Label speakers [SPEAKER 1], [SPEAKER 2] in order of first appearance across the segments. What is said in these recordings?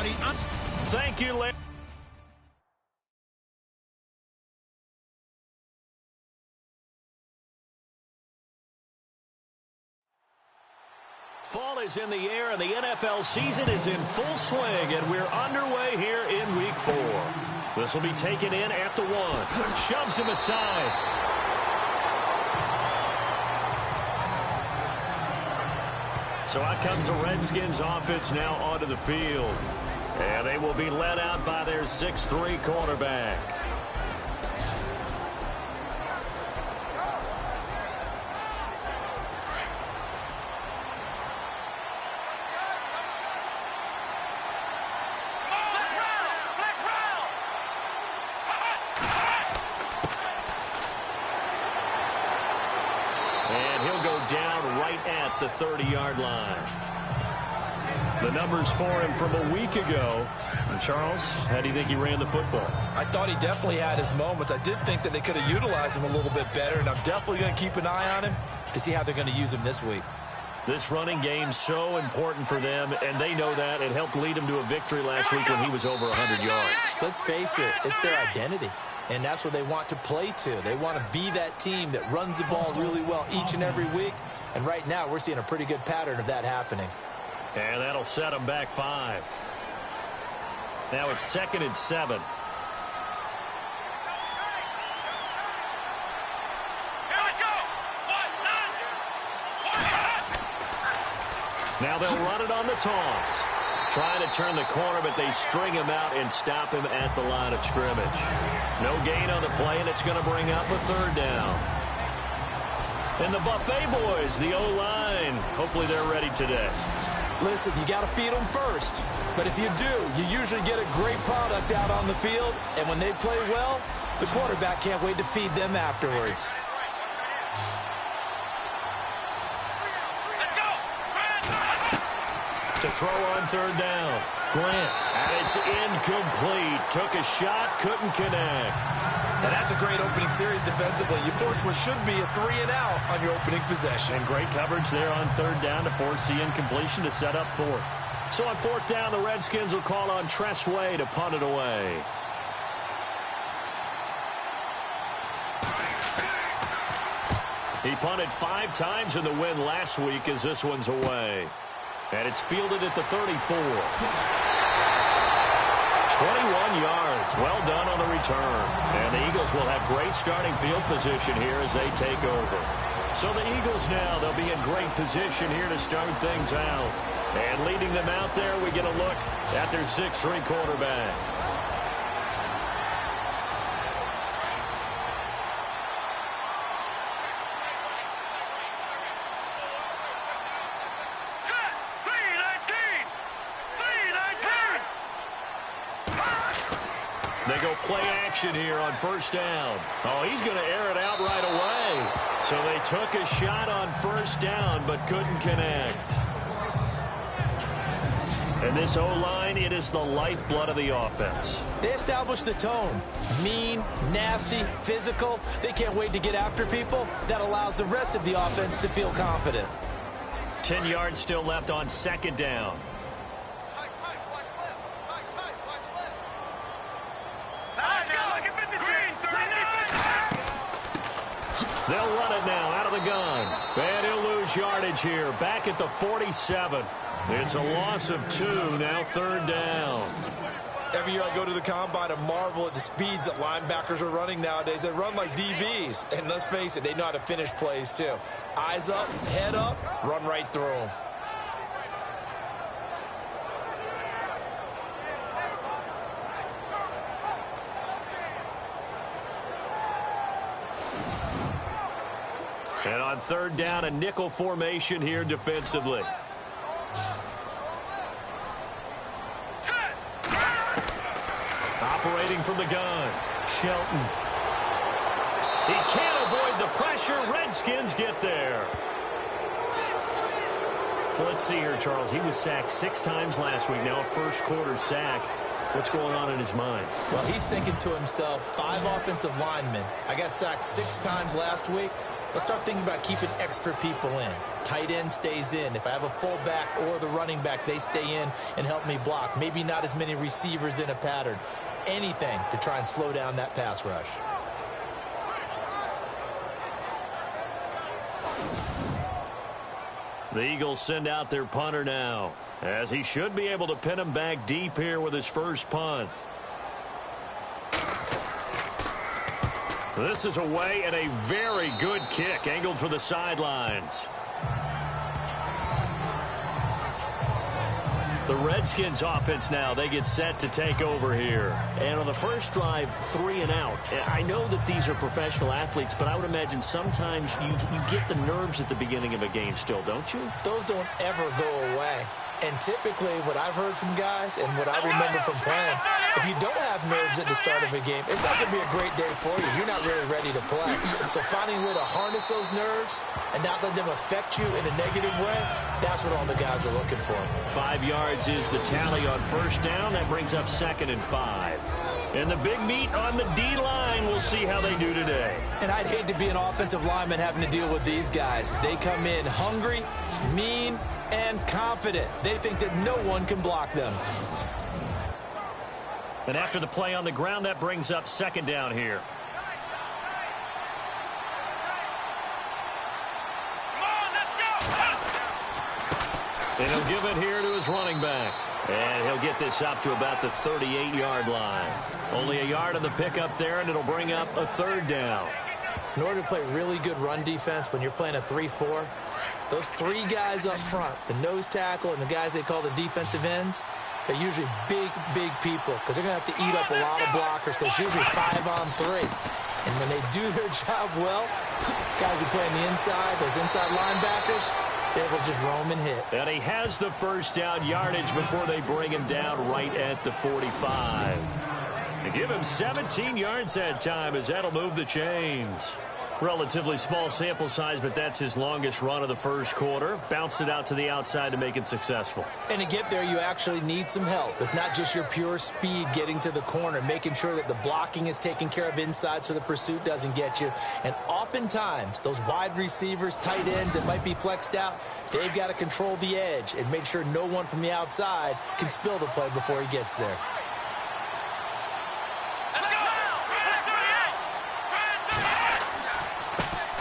[SPEAKER 1] everybody.
[SPEAKER 2] Thank you, Larry. Fall is in the air, and the NFL season is in full swing, and we're underway here in Week 4. This will be taken in at the 1. Shoves him aside. So out comes the Redskins offense now onto the field. And they will be led out by their 6'3" quarterback. And he'll go down right at the 30-yard line. The numbers for him from a week ago. And Charles, how do you think he ran the football?
[SPEAKER 3] I thought he definitely had his moments. I did think that they could have utilized him a little bit better, and I'm definitely going to keep an eye on him to see how they're going to use him this week.
[SPEAKER 2] This running game's so important for them, and they know that. It helped lead them to a victory last week when he was over 100 yards.
[SPEAKER 3] Let's face it, it's their identity, and that's what they want to play to. They want to be that team that runs the ball really well each and every week, and right now we're seeing a pretty good pattern of that happening.
[SPEAKER 2] And that'll set them back 5. Now it's 2nd and 7. Now they'll run it on the toss. Trying to turn the corner, but they string him out and stop him at the line of scrimmage. No gain on the play, and it's going to bring up a 3rd down. And the Buffet boys, the O-line, hopefully they're ready today.
[SPEAKER 3] Listen, you got to feed them first. But if you do, you usually get a great product out on the field. And when they play well, the quarterback can't wait to feed them afterwards.
[SPEAKER 2] To throw on 3rd down. Grant, and it's incomplete. Took a shot, couldn't connect.
[SPEAKER 3] And that's a great opening series defensively. You force what should be a 3-and-out on your opening possession.
[SPEAKER 2] And great coverage there on 3rd down to force the incompletion to set up 4th. So on 4th down, the Redskins will call on Tress Way to punt it away. He punted 5 times in the win last week as this one's away. And it's fielded at the 34. 21 yards. Well done on the return. And the Eagles will have great starting field position here as they take over. So the Eagles now, they'll be in great position here to start things out. And leading them out there, we get a look at their 6'3" quarterback. They go play action here on 1st down. Oh, he's going to air it out right away. So they took a shot on 1st down but couldn't connect. And this O-line, it is the lifeblood of the offense.
[SPEAKER 3] They established the tone. Mean, nasty, physical. They can't wait to get after people. That allows the rest of the offense to feel confident.
[SPEAKER 2] 10 yards still left on 2nd down. They'll run it now out of the gun. And he'll lose yardage here. Back at the 47. It's a loss of 2. Now 3rd down.
[SPEAKER 3] Every year I go to the combine and marvel at the speeds that linebackers are running nowadays. They run like DBs. And let's face it, they know how to finish plays too. Eyes up, head up, run right through them.
[SPEAKER 2] And on 3rd down, a nickel formation here defensively. Operating from the gun, Shelton. He can't avoid the pressure. Redskins get there. Well, let's see here, Charles. He was sacked 6 times last week. Now a first-quarter sack. What's going on in his mind?
[SPEAKER 3] Well, he's thinking to himself, 5 offensive linemen. I got sacked 6 times last week. Let's start thinking about keeping extra people in. tight end stays in. If I have a fullback or the running back, they stay in and help me block. Maybe not as many receivers in a pattern. Anything to try and slow down that pass rush.
[SPEAKER 2] The Eagles send out their punter now, as he should be able to pin him back deep here with his first punt. This is away and a very good kick angled for the sidelines. The Redskins offense now, they get set to take over here. And on the first drive, 3 and out. I know that these are professional athletes, but I would imagine sometimes you get the nerves at the beginning of a game still, don't you?
[SPEAKER 3] Those don't ever go away. And typically what I've heard from guys and what I remember from playing, if you don't have nerves at the start of a game, it's not going to be a great day for you. You're not really ready to play. So finding a way to harness those nerves and not let them affect you in a negative way, that's what all the guys are looking for. 5 yards is the tally on first down. That brings up 2nd and 5. And the big meat on the D-line, we'll see how they do today. And I'd hate to be an offensive lineman having to deal with these guys. They come in hungry, mean, and confident. They think that no one can block them. And after the play on the ground, that brings up 2nd down here. And he'll give it here to his running back. And he'll get this up to about the 38-yard line. Only a yard on the pickup there, and it'll bring up a 3rd down. In order to play really good run defense when you're playing a 3-4, those 3 guys up front, the nose tackle and the guys they call the defensive ends, they're usually big, big people because they're going to have to eat up a lot of blockers because usually 5 on 3. And when they do their job well, guys who play on the inside, those inside linebackers, they will just roam and hit. And he has the first down yardage before they bring him down right at the 45. They give him 17 yards that time as that'll move the chains. Relatively small sample size, but that's his longest run of the first quarter. Bounced it out to the outside to make it successful. And to get there, you actually need some help. It's not just your pure speed getting to the corner, making sure that the blocking is taken care of inside so the pursuit doesn't get you. And oftentimes, those wide receivers, tight ends that might be flexed out, they've got to control the edge and make sure no one from the outside can spill the play before he gets there.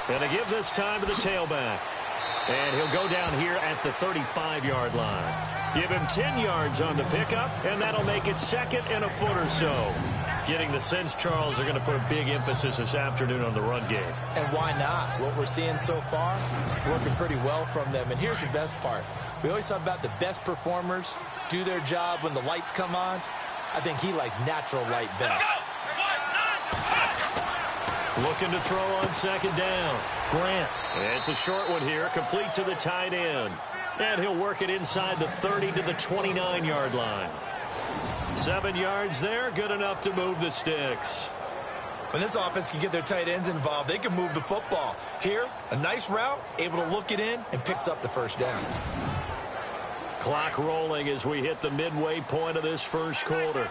[SPEAKER 3] And they give this time to the tailback. And he'll go down here at the 35-yard line. Give him 10 yards on the pickup, and that'll make it 2nd and a foot or so. Getting the sense, Charles, are going to put a big emphasis this afternoon on the run game. And why not? What we're seeing so far is working pretty well from them. And here's the best part. We always talk about the best performers do their job when the lights come on. I think he likes natural light best. Looking to throw on 2nd down. Grant. It's a short one here, complete to the tight end. And he'll work it inside the 30 to the 29-yard line. 7 yards there, good enough to move the sticks. When this offense can get their tight ends involved, they can move the football. Here, a nice route, able to look it in, and picks up the first down. Clock rolling as we hit the midway point of this first quarter.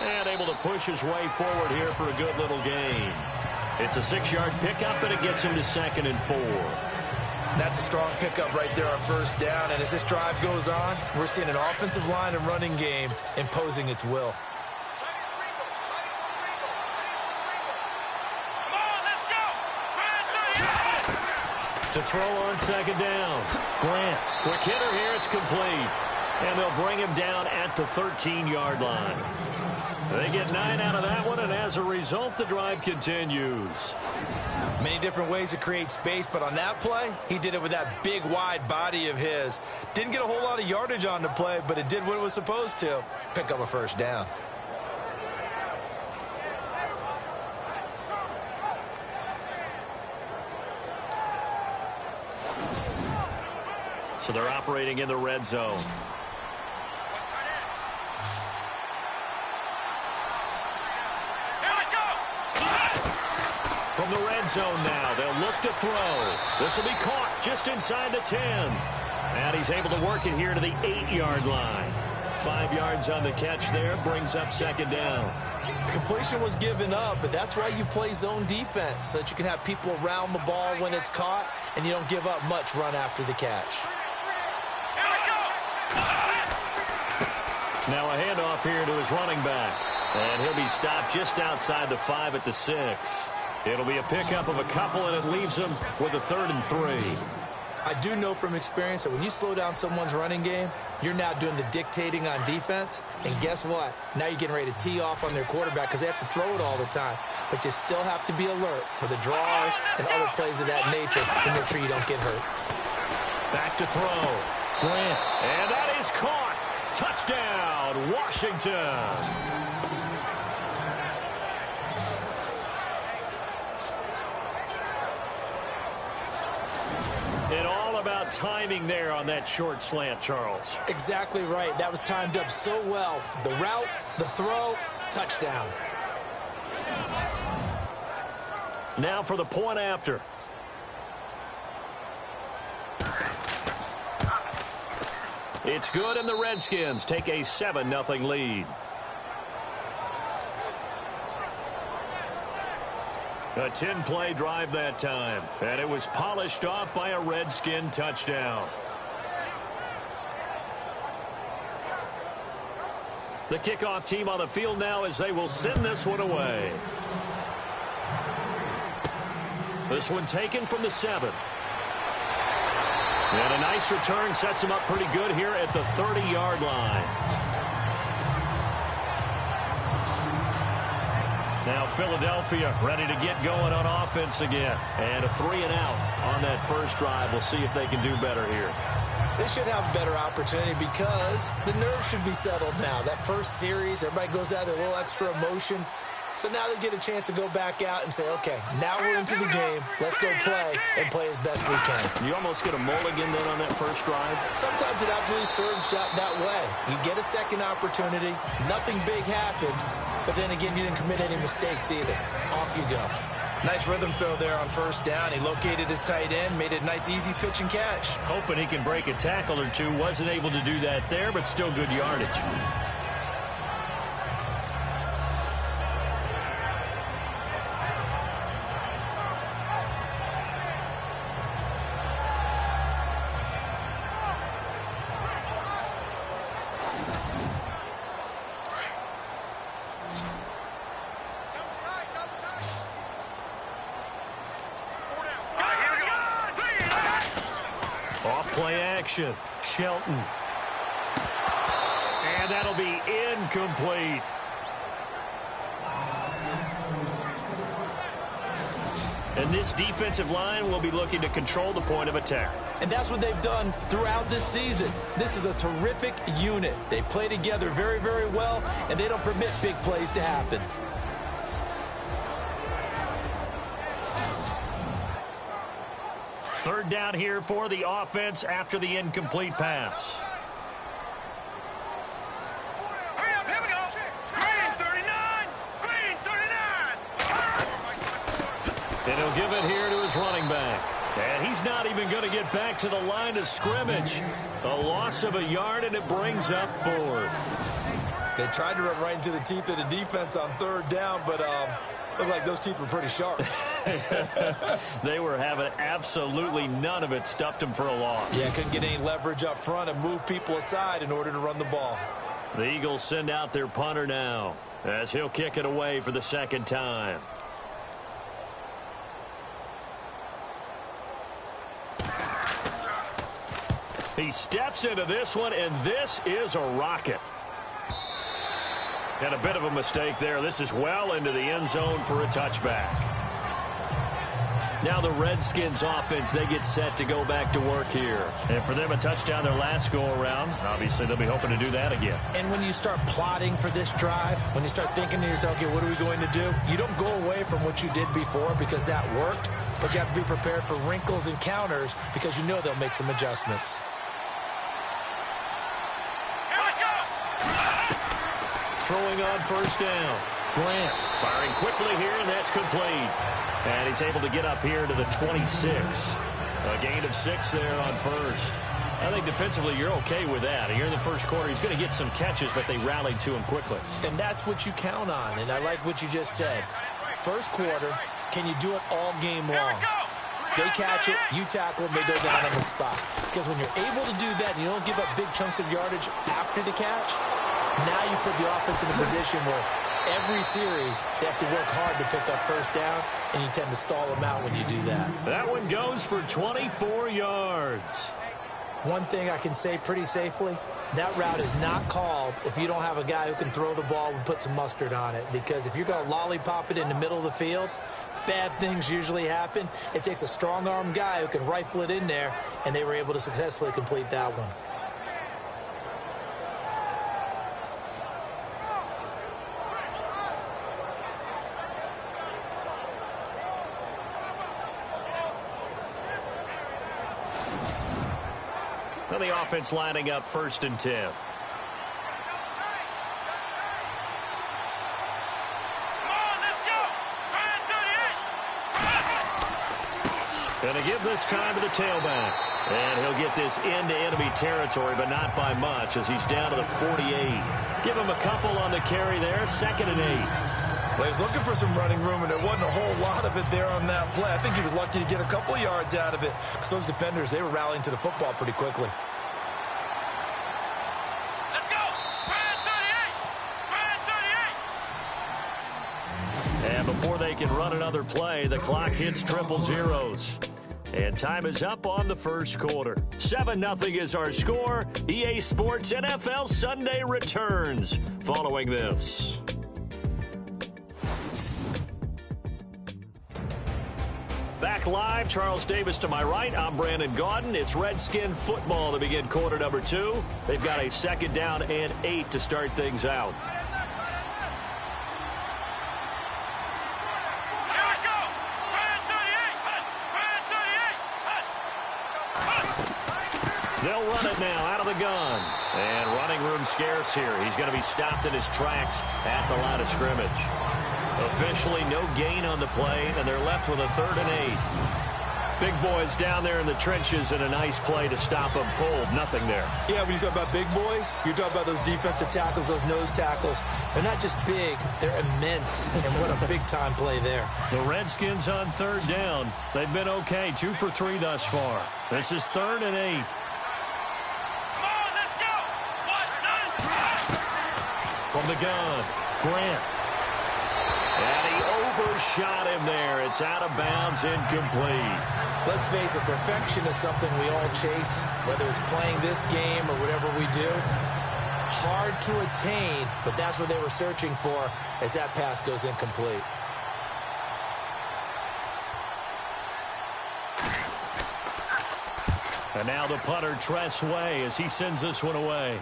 [SPEAKER 3] And able to push his way forward here for a good little gain. It's a 6-yard pickup, and it gets him to 2nd and 4. That's a strong pickup right there on first down. And as this drive goes on, we're seeing an offensive line and running game imposing its will. To throw on 2nd down. Grant. Quick hitter here. It's complete. And they'll bring him down at the 13-yard line. They get 9 out of that one, and as a result, the drive continues. Many different ways to create space, but on that play, he did it with that big, wide body of his. Didn't get a whole lot of yardage on the play, but it did what it was supposed to. Pick up a first down. So they're operating in the red zone. From the red zone now, they'll look to throw. This will be caught just inside the 10. And he's able to work it here to the 8-yard line.
[SPEAKER 2] 5 yards on the catch there. Brings up second down.
[SPEAKER 1] Completion was given up, but that's why you play zone defense, so that you can have people around the ball when it's caught, and you don't give up much run after the catch.
[SPEAKER 2] Now a handoff here to his running back. And he'll be stopped just outside the 5 at the 6. It'll be a pickup of a couple, and it leaves him with a 3rd and 3.
[SPEAKER 1] I do know from experience that when you slow down someone's running game, you're now doing the dictating on defense. And guess what? Now you're getting ready to tee off on their quarterback because they have to throw it all the time. But you still have to be alert for the draws and other plays of that nature and make sure you don't get hurt.
[SPEAKER 2] Back to throw. Grant. And that is caught. Touchdown, Washington. And all about timing there on that short slant, Charles.
[SPEAKER 1] Exactly right. That was timed up so well. The route, the throw, touchdown.
[SPEAKER 2] Now for the point after. It's good, and the Redskins take a 7-0 lead. A 10-play drive that time, and it was polished off by a Redskin touchdown. The kickoff team on the field now as they will send this one away. This one taken from the 7. And a nice return sets him up pretty good here at the 30-yard line. Now Philadelphia ready to get going on offense again. And a 3-and-out on that first drive. We'll see if they can do better here.
[SPEAKER 1] They should have a better opportunity because the nerves should be settled now. That first series, everybody goes out with a little extra emotion. So now they get a chance to go back out and say, okay, now we're into the game. Let's go play and play as best we can.
[SPEAKER 2] You almost get a mulligan then on that first drive?
[SPEAKER 1] Sometimes it absolutely serves that way. You get a second opportunity. Nothing big happened. But then again, you didn't commit any mistakes either. Off you go. Nice rhythm throw there on first down. He located his tight end, made it a nice easy pitch and catch.
[SPEAKER 2] Hoping he can break a tackle or two. Wasn't able to do that there, but still good yardage. Off-play action. Shelton. And that'll be incomplete. And this defensive line will be looking to control the point of attack.
[SPEAKER 1] And that's what they've done throughout this season. This is a terrific unit. They play together very, very well, and they don't permit big plays to happen.
[SPEAKER 2] Third down here for the offense after the incomplete pass.
[SPEAKER 4] Here we go. Green 39. Green 39.
[SPEAKER 2] And he'll give it here to his running back. And he's not even going to get back to the line of scrimmage. A loss of a yard, and it brings up 4th.
[SPEAKER 1] They tried to run right into the teeth of the defense on third down, but looked like those teeth were pretty sharp.
[SPEAKER 2] They were having absolutely none of it. Stuffed him for a loss.
[SPEAKER 1] Yeah, couldn't get any leverage up front and move people aside in order to run the ball.
[SPEAKER 2] The Eagles send out their punter now as he'll kick it away for the second time. He steps into this one, and this is a rocket. And a bit of a mistake there. This is well into the end zone for a touchback. Now the Redskins offense, they get set to go back to work here. And for them, a touchdown their last go-around. Obviously, they'll be hoping to do that again.
[SPEAKER 1] And when you start plotting for this drive, when you start thinking to yourself, okay, what are we going to do? You don't go away from what you did before because that worked, but you have to be prepared for wrinkles and counters because you know they'll make some adjustments.
[SPEAKER 2] Throwing on first down. Grant firing quickly here, and that's complete. And he's able to get up here to the 26. A gain of 6 there on first. I think defensively you're okay with that. Here in the first quarter, he's going to get some catches, but they rallied to him quickly.
[SPEAKER 1] And that's what you count on, and I like what you just said. First quarter, can you do it all game long? They catch it, you tackle them, they go down on the spot. Because when you're able to do that and you don't give up big chunks of yardage after the catch, now you put the offense in a position where every series they have to work hard to pick up first downs, and you tend to stall them out when you do that.
[SPEAKER 2] That one goes for 24 yards.
[SPEAKER 1] One thing I can say pretty safely, that route is not called if you don't have a guy who can throw the ball and put some mustard on it. Because if you're going to lollipop it in the middle of the field, bad things usually happen. It takes a strong-arm guy who can rifle it in there, and they were able to successfully complete that one.
[SPEAKER 2] Now the offense lining up 1st and 10. Going to give this time to the tailback. And he'll get this into enemy territory, but not by much as he's down to the 48. Give him a couple on the carry there, 2nd and 8.
[SPEAKER 1] Well, he's looking for some running room, and there wasn't a whole lot of it there on that play. I think he was lucky to get a couple of yards out of it. Because those defenders, they were rallying to the football pretty quickly.
[SPEAKER 4] Let's go! Fire 38!
[SPEAKER 2] And before they can run another play, the clock hits triple zeros. And time is up on the first quarter. 7-0 is our score. EA Sports NFL Sunday returns following this. Back live, Charles Davis to my right. I'm Brandon Gaudin. It's Redskin football to begin quarter number 2. They've got a 2nd down and 8 to start things out.
[SPEAKER 4] Here we go! Fire 38!
[SPEAKER 2] They'll run it now out of the gun. And running room scarce here. He's going to be stopped in his tracks at the line of scrimmage. Officially no gain on the play, and they're left with a 3rd and 8. Big boys down there in the trenches, and a nice play to stop them cold. Nothing there.
[SPEAKER 1] Yeah, when you talk about big boys, you're talking about those defensive tackles, those nose tackles. They're not just big, they're immense, and what a big-time play there.
[SPEAKER 2] The Redskins on 3rd down. They've been okay, 2 for 3 thus far. This is 3rd and 8.
[SPEAKER 4] Come on, let's go!
[SPEAKER 2] From the gun, Grant. And he overshot him there. It's out of bounds, incomplete.
[SPEAKER 1] Let's face it, perfection is something we all chase, whether it's playing this game or whatever we do. Hard to attain, but that's what they were searching for as that pass goes incomplete.
[SPEAKER 2] And now the punter, Tress Way, as he sends this one away.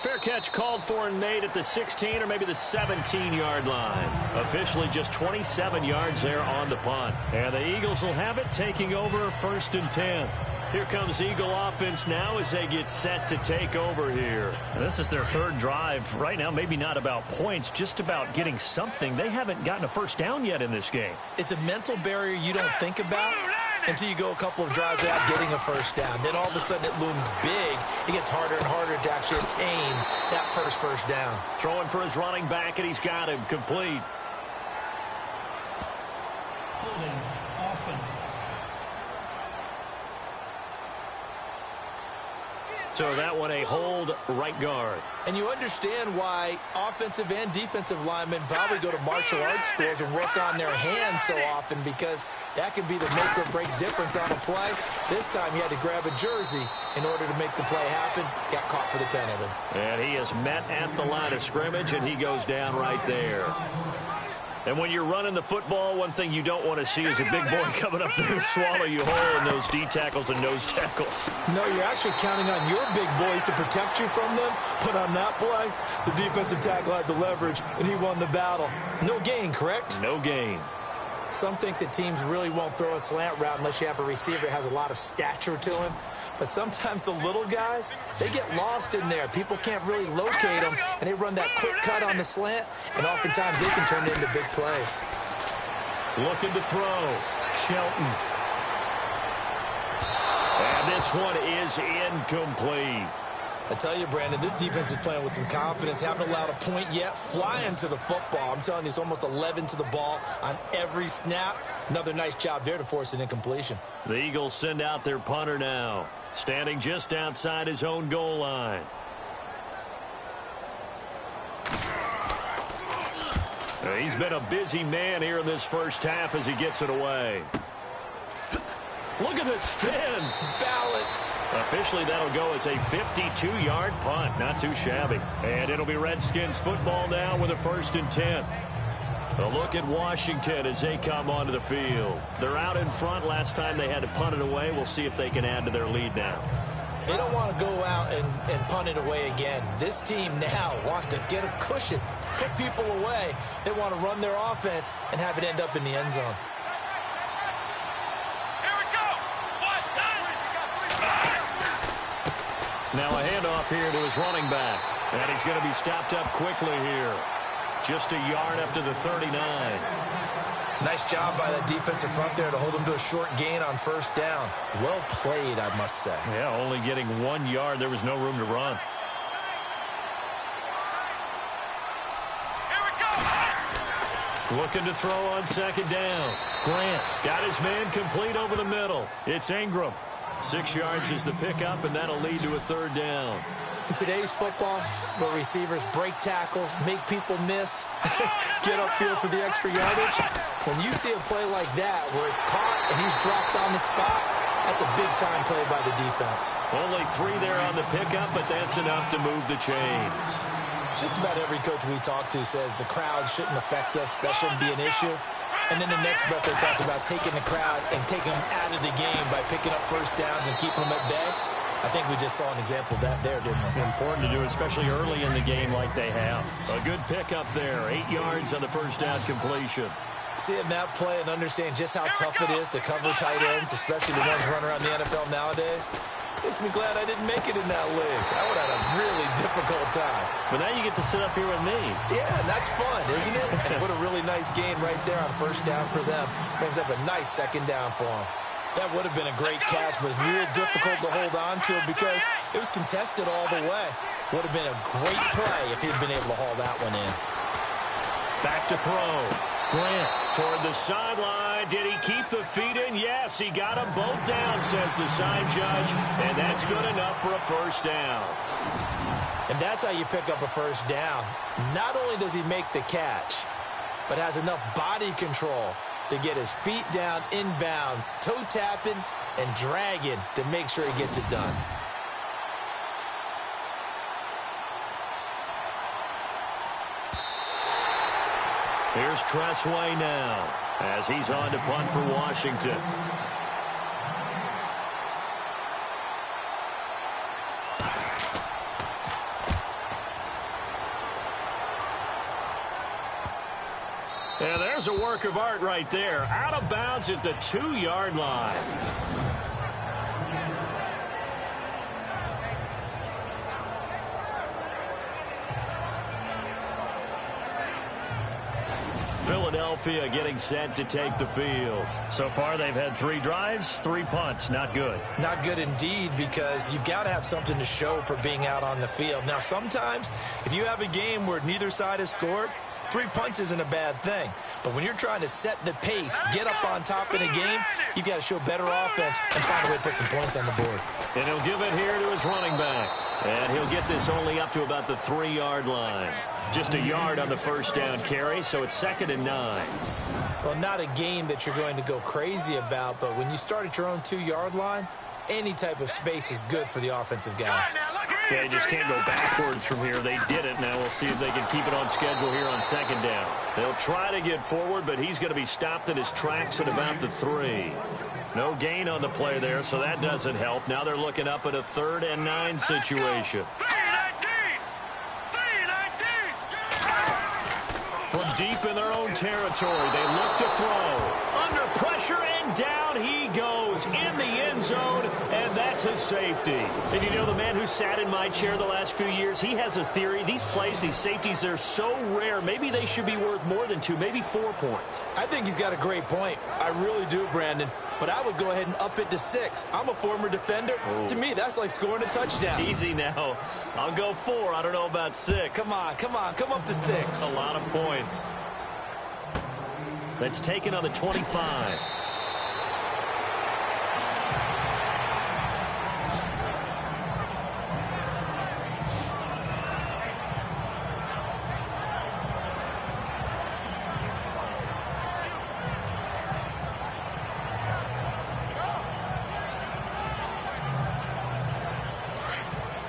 [SPEAKER 2] Fair catch called for and made at the 16 or maybe the 17-yard line. Officially just 27 yards there on the punt. And the Eagles will have it, taking over 1st and 10. Here comes Eagle offense now as they get set to take over here. And this is their 3rd drive. Right now, maybe not about points, just about getting something. They haven't gotten a first down yet in this game.
[SPEAKER 1] It's a mental barrier you don't think about until you go a couple of drives without getting a first down. Then all of a sudden it looms big. It gets harder and harder to actually attain that first down.
[SPEAKER 2] Throwing for his running back, and he's got him complete.
[SPEAKER 5] Holding offense.
[SPEAKER 2] So that one a hold right guard.
[SPEAKER 1] And you understand why offensive and defensive linemen probably go to martial arts schools and work on their hands so often, because that can be the make or break difference on a play. This time he had to grab a jersey in order to make the play happen. Got caught for the penalty.
[SPEAKER 2] And he is met at the line of scrimmage, and he goes down right there. And when you're running the football, one thing you don't want to see is a big boy coming up there to swallow you whole in those D tackles and nose tackles.
[SPEAKER 1] No, you're actually counting on your big boys to protect you from them. But on that play, the defensive tackle had the leverage, and he won the battle. No gain, correct?
[SPEAKER 2] No gain.
[SPEAKER 1] Some think that teams really won't throw a slant route unless you have a receiver that has a lot of stature to him. But sometimes the little guys, they get lost in there. People can't really locate them, and they run that quick cut on the slant, and oftentimes they can turn it into big plays.
[SPEAKER 2] Looking to throw. Shelton. And this one is incomplete.
[SPEAKER 1] I tell you, Brandon, this defense is playing with some confidence. Haven't allowed a point yet. Flying to the football. I'm telling you, it's almost 11 to the ball on every snap. Another nice job there to force an incompletion.
[SPEAKER 2] The Eagles send out their punter now, standing just outside his own goal line. He's been a busy man here in this first half as he gets it away. Look at the spin. Balance. Officially, that'll go as a 52-yard punt. Not too shabby. And it'll be Redskins football now with a 1st and 10. A look at Washington as they come onto the field. They're out in front. Last time they had to punt it away. We'll see if they can add to their lead now.
[SPEAKER 1] They don't want to go out and punt it away again. This team now wants to get a cushion, put people away. They want to run their offense and have it end up in the end zone.
[SPEAKER 2] Now a handoff here to his running back. And he's going to be stopped up quickly here. Just a yard up to the 39.
[SPEAKER 1] Nice job by that defensive front there to hold him to a short gain on 1st down. Well played, I must say.
[SPEAKER 2] Yeah, only getting 1 yard. There was no room to run. Looking to throw on 2nd down. Grant got his man complete over the middle. It's Ingram. 6 yards is the pickup, and that'll lead to a 3rd down.
[SPEAKER 1] In today's football, where receivers break tackles, make people miss, get upfield for the extra yardage, when you see a play like that where it's caught and he's dropped on the spot, that's a big-time play by the defense.
[SPEAKER 2] Only 3 there on the pickup, but that's enough to move the chains.
[SPEAKER 1] Just about every coach we talk to says the crowd shouldn't affect us. That shouldn't be an issue. And then the next breath they talk about taking the crowd and taking them out of the game by picking up 1st downs and keeping them at bay. I think we just saw an example of that there, didn't we?
[SPEAKER 2] Important to do, especially early in the game like they have. A good pickup there. 8 yards on the 1st down completion.
[SPEAKER 1] Seeing that play and understand just how tough it is to cover tight ends, especially the ones running around the NFL nowadays, makes me glad I didn't make it in that league. I would have had a really difficult time.
[SPEAKER 2] But now you get to sit up here with me.
[SPEAKER 1] Yeah, and that's fun, isn't it? And what a really nice gain right there on 1st down for them. Brings up a nice 2nd down for them. That would have been a great catch, but it was real difficult to hold on to because it was contested all the way. Would have been a great play if he'd been able to haul that one in.
[SPEAKER 2] Back to throw. Grant toward the sideline. Did he keep the feet in? Yes, he got them both down, says the side judge. And that's good enough for a 1st down.
[SPEAKER 1] And that's how you pick up a 1st down. Not only does he make the catch, but has enough body control to get his feet down inbounds, toe tapping and dragging to make sure he gets it done.
[SPEAKER 2] Here's Tressway now as he's on to punt for Washington. And there's a work of art right there. Out of bounds at the 2-yard line. Philadelphia getting set to take the field. So far, they've had 3 drives, 3 punts. Not good.
[SPEAKER 1] Not good indeed, because you've got to have something to show for being out on the field. Now, sometimes, if you have a game where neither side has scored, 3 punts isn't a bad thing. But when you're trying to set the pace, get up on top in a game, you've got to show better offense and find a way to put some points on the board.
[SPEAKER 2] And he'll give it here to his running back. And he'll get this only up to about the 3-yard line. Just a yard on the 1st down carry, so it's 2nd and 9.
[SPEAKER 1] Well, not a game that you're going to go crazy about, but when you start at your own 2-yard line, any type of space is good for the offensive guys.
[SPEAKER 2] Yeah, you just can't go backwards from here. They did it. Now we'll see if they can keep it on schedule here on 2nd down. They'll try to get forward, but he's going to be stopped in his tracks at about the 3. No gain on the play there, so that doesn't help. Now they're looking up at a 3rd and 9 situation. From deep in their own territory, they look to throw. Under pressure, and down he goes in the end zone, and that's It's a safety. And you know, the man who sat in my chair the last few years, he has a theory. These plays, these safeties, they're so rare. Maybe they should be worth more than 2, maybe 4 points.
[SPEAKER 1] I think he's got a great point. I really do, Brandon. But I would go ahead and up it to 6. I'm a former defender. To me, that's like scoring a touchdown.
[SPEAKER 2] Easy now. I'll go 4. I don't know about 6.
[SPEAKER 1] Come on. Come up to 6.
[SPEAKER 2] A lot of points. That's taken on the 25.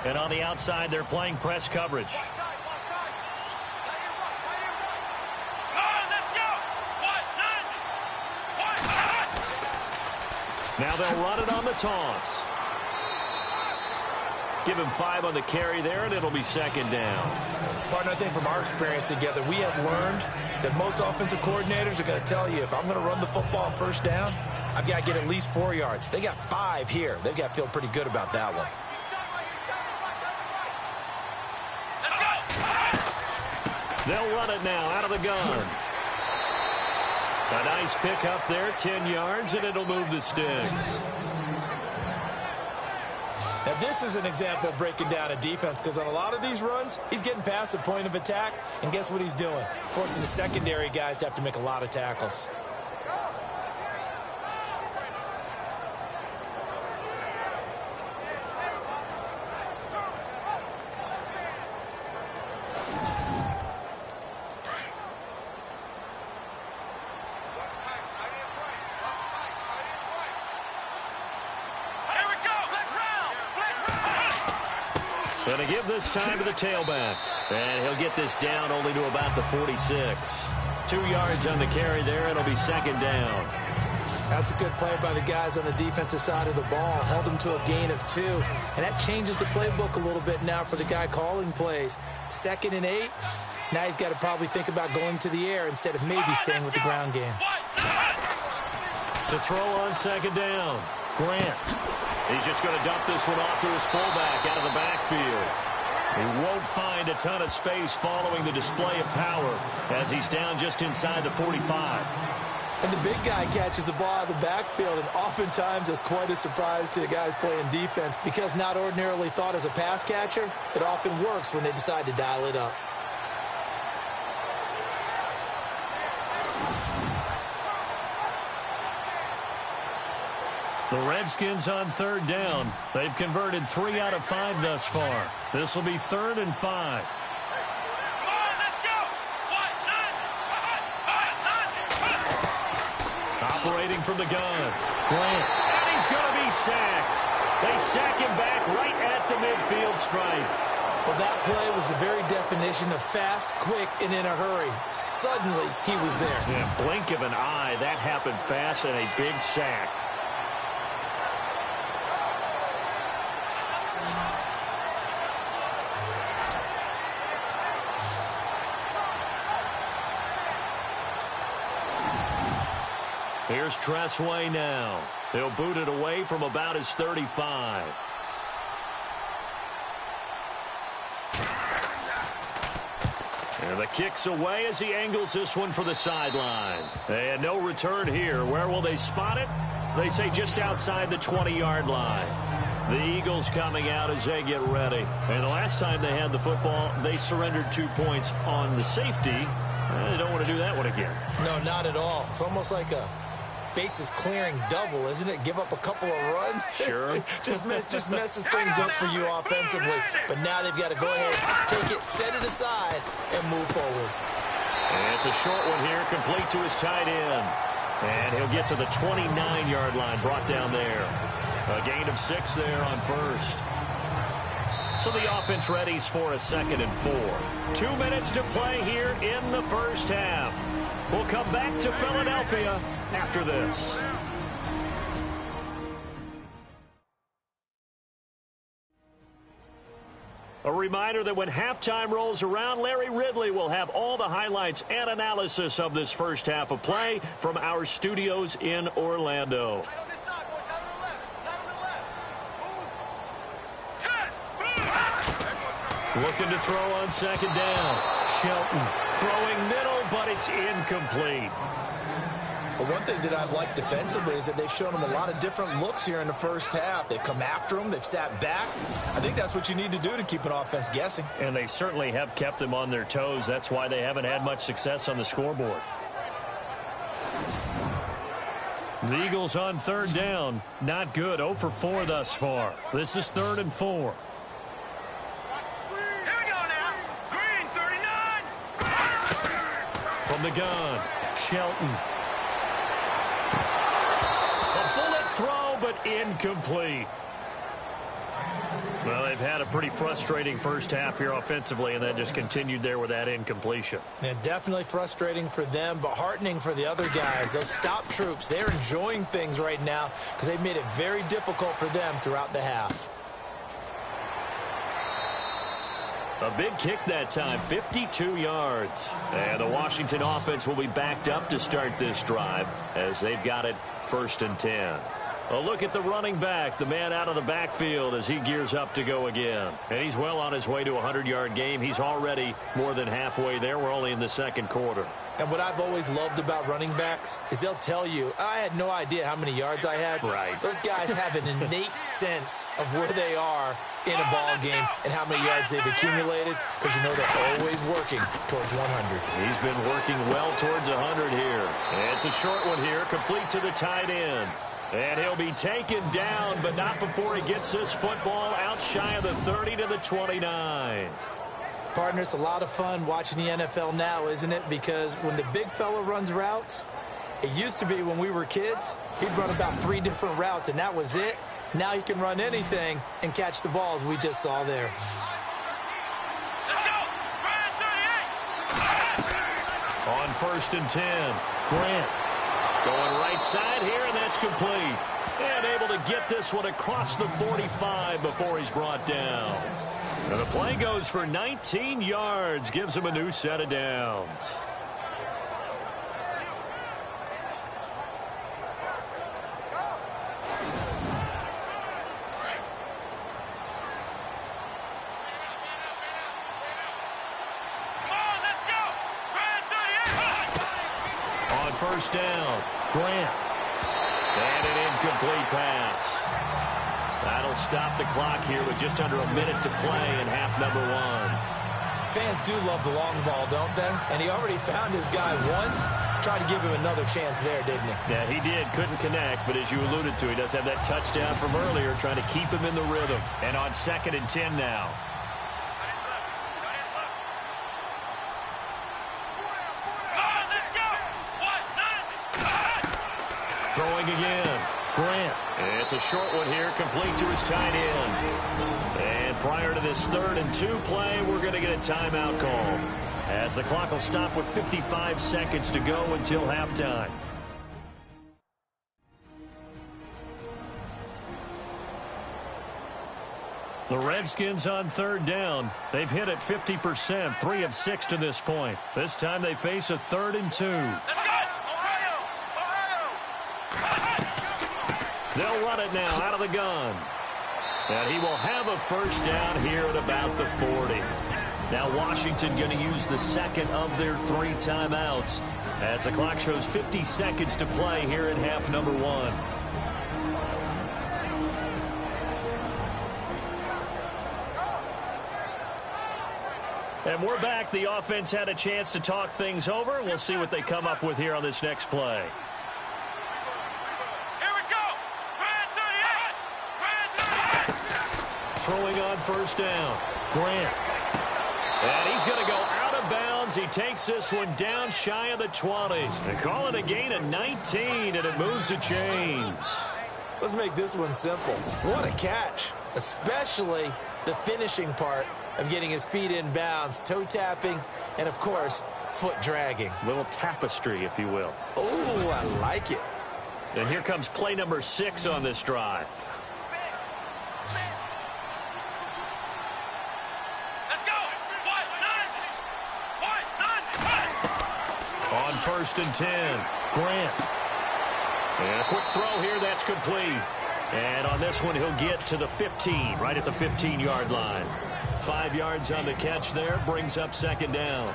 [SPEAKER 2] And on the outside, they're playing press coverage. Now they'll run it on the toss. Give him 5 on the carry there, and it'll be second down.
[SPEAKER 1] Partner, I think from our experience together, we have learned that most offensive coordinators are going to tell you, if I'm going to run the football on first down, I've got to get at least 4 yards. They got 5 here. They've got to feel pretty good about that one.
[SPEAKER 2] They'll run it now out of the gun. A nice pick up there, 10 yards, and it'll move the sticks.
[SPEAKER 1] Now, this is an example of breaking down a defense, because on a lot of these runs, he's getting past the point of attack, and guess what he's doing? Forcing the secondary guys to have to make a lot of tackles.
[SPEAKER 2] Going to give this time to the tailback. And he'll get this down only to about the 46. 2 yards on the carry there. It'll be second down.
[SPEAKER 1] That's a good play by the guys on the defensive side of the ball. Held them to a gain of 2. And that changes the playbook a little bit now for the guy calling plays. 2nd and 8. Now he's got to probably think about going to the air instead of maybe staying with the ground game.
[SPEAKER 2] To throw on second down, Grant. He's just going to dump this one off to his fullback out of the backfield. He won't find a ton of space following the display of power as he's down just inside the 45.
[SPEAKER 1] And the big guy catches the ball out of the backfield, and oftentimes that's quite a surprise to the guys playing defense, because not ordinarily thought as a pass catcher, it often works when they decide to dial it up.
[SPEAKER 2] The Redskins on third down. They've converted 3 out of 5 thus far. This will be 3rd and 5. Operating from the gun. Grant. And he's going to be sacked. They sack him back right at the midfield stripe.
[SPEAKER 1] Well, that play was the very definition of fast, quick, and in a hurry. Suddenly, he was there.
[SPEAKER 2] Yeah, blink of an eye. That happened fast and a big sack. Here's Tressway now. He'll boot it away from about his 35. And the kick's away as he angles this one for the sideline. And no return here. Where will they spot it? They say just outside the 20-yard line. The Eagles coming out as they get ready. And the last time they had the football, they surrendered 2 points on the safety. They don't want to do that one again.
[SPEAKER 1] No, not at all. It's almost like a bases clearing double, isn't it? Give up a couple of runs.
[SPEAKER 2] Sure.
[SPEAKER 1] just messes things up for you offensively. But now they've got to go ahead, take it, set it aside, and move forward.
[SPEAKER 2] And it's a short one here, complete to his tight end. And he'll get to the 29-yard line, brought down there. A gain of 6 there on first. So the offense readies for a 2nd and 4. 2 minutes to play here in the first half. We'll come back to Philadelphia after this. A reminder that when halftime rolls around, Larry Ridley will have all the highlights and analysis of this first half of play from our studios in Orlando. Looking to throw on second down. Shelton throwing middle, but it's incomplete.
[SPEAKER 1] Well, one thing that I've liked defensively is that they've shown them a lot of different looks here in the first half. They've come after them. They've sat back. I think that's what you need to do to keep an offense guessing.
[SPEAKER 2] And they certainly have kept them on their toes. That's why they haven't had much success on the scoreboard. The Eagles on third down. Not good. 0 for 4 thus far. This is 3rd and 4.
[SPEAKER 4] Here we go now. Green 39.
[SPEAKER 2] From the gun, Shelton. A bullet throw, but incomplete. Well, they've had a pretty frustrating first half here offensively, and that just continued there with that incompletion.
[SPEAKER 1] Yeah, definitely frustrating for them, but heartening for the other guys. Those stop troops, they're enjoying things right now because they've made it very difficult for them throughout the half.
[SPEAKER 2] A big kick that time, 52 yards. And the Washington offense will be backed up to start this drive as they've got it 1st and 10. A look at the running back, the man out of the backfield as he gears up to go again. And he's well on his way to a 100-yard game. He's already more than halfway there. We're only in the second quarter.
[SPEAKER 1] And what I've always loved about running backs is they'll tell you, I had no idea how many yards I had.
[SPEAKER 2] Right.
[SPEAKER 1] Those guys have an innate sense of where they are in a ball game and how many yards they've accumulated because you know they're always working towards 100.
[SPEAKER 2] He's been working well towards 100 here. And it's a short one here, complete to the tight end. And he'll be taken down, but not before he gets this football out shy of the 30 to the 29.
[SPEAKER 1] Partner, it's a lot of fun watching the NFL now, isn't it? Because when the big fella runs routes, it used to be when we were kids, he'd run about 3 different routes, and that was it. Now he can run anything and catch the balls we just saw there.
[SPEAKER 4] Let's go. Green 38.
[SPEAKER 2] On 1st and 10, Grant. Going right side here, and that's complete. And able to get this one across the 45 before he's brought down. And the play goes for 19 yards, gives him a new set of downs.
[SPEAKER 4] Come on, let's go. Green 38.
[SPEAKER 2] On 1st down, Grant. And an incomplete pass. That'll stop the clock here with just under a minute to play in half number 1.
[SPEAKER 1] Fans do love the long ball, don't they? And he already found his guy once. Tried to give him another chance there, didn't he?
[SPEAKER 2] Yeah, he did. Couldn't connect, but as you alluded to, he does have that touchdown from earlier, trying to keep him in the rhythm. And on 2nd and 10 now. Throwing again. Grant. And it's a short one here, complete to his tight end. And prior to this 3rd and 2 play, we're going to get a timeout call, as the clock will stop with 55 seconds to go until halftime. The Redskins on 3rd down. They've hit it 50%, 3 of 6 to this point. This time they face a 3rd and 2. They'll run it now out of the gun. And he will have a 1st down here at about the 40. Now Washington going to use the 2nd of their 3 timeouts as the clock shows 50 seconds to play here in half number 1. And we're back. The offense had a chance to talk things over. We'll see what they come up with here on this next play. Throwing on 1st down, Grant. And he's going to go out of bounds. He takes this one down shy of the 20. They call it a gain of 19, and it moves the chains.
[SPEAKER 1] Let's make this one simple. What a catch, especially the finishing part of getting his feet in bounds, toe tapping, and, of course, foot dragging.
[SPEAKER 2] A little tapestry, if you will.
[SPEAKER 1] Oh, I like it.
[SPEAKER 2] And here comes play number 6 on this drive. On 1st and 10, Grant. And a quick throw here, that's complete. And on this one, he'll get to the 15, right at the 15-yard line. 5 yards on the catch there. Brings up second down.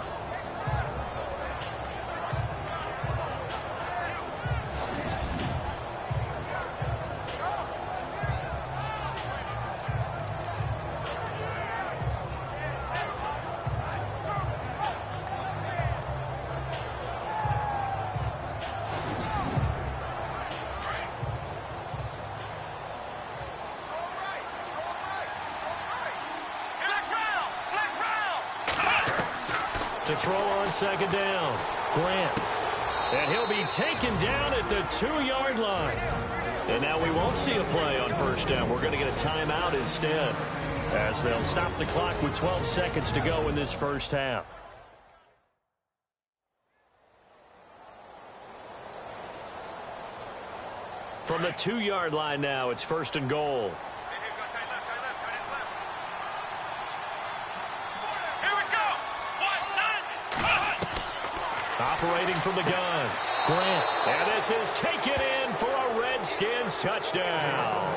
[SPEAKER 2] To throw on second down, Grant. And he'll be taken down at the 2-yard line. And now we won't see a play on first down. We're going to get a timeout instead, as they'll stop the clock with 12 seconds to go in this first half. From the 2-yard line now, it's first and goal. Operating from the gun, Grant. And this is taken in for a Redskins touchdown.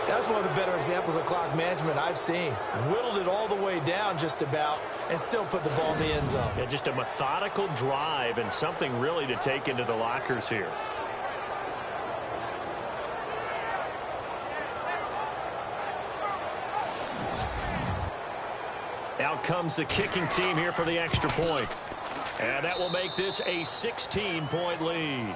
[SPEAKER 1] That's one of the better examples of clock management I've seen. Whittled it all the way down just about and still put the ball in the end zone.
[SPEAKER 2] Yeah, just a methodical drive and something really to take into the lockers here. Out comes the kicking team here for the extra point. And that will make this a 16-point lead.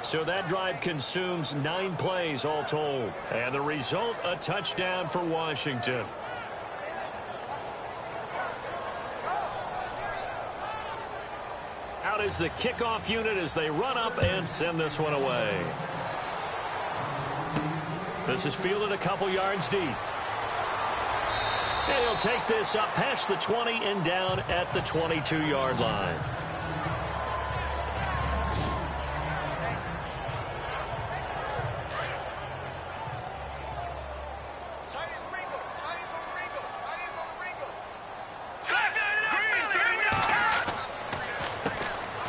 [SPEAKER 2] So that drive consumes 9 plays all told. And the result, a touchdown for Washington. Out is the kickoff unit as they run up and send this one away. This is fielded a couple yards deep. And he'll take this up past the 20 and down at the 22-yard line.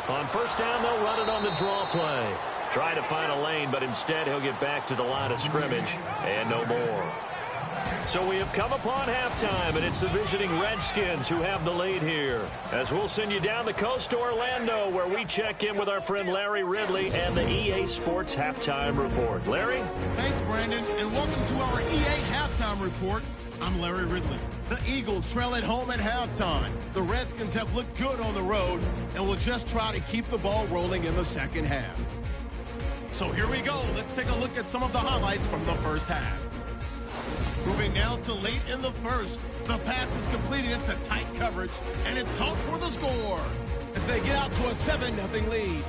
[SPEAKER 2] On first down, they'll run it on the draw play. Trying to find a lane, but instead he'll get back to the line of scrimmage and no more. So we have come upon halftime, and it's the visiting Redskins who have the lead here. As we'll send you down the coast to Orlando, where we check in with our friend Larry Ridley and the EA Sports Halftime Report. Larry?
[SPEAKER 6] Thanks, Brandon, and welcome to our EA Halftime Report. I'm Larry Ridley. The Eagles trail at home at halftime. The Redskins have looked good on the road and will just try to keep the ball rolling in the second half. So here we go. Let's take a look at some of the highlights from the first half. Moving now to late in the first. The pass is completed into tight coverage, and it's caught for the score as they get out to a 7-0 lead.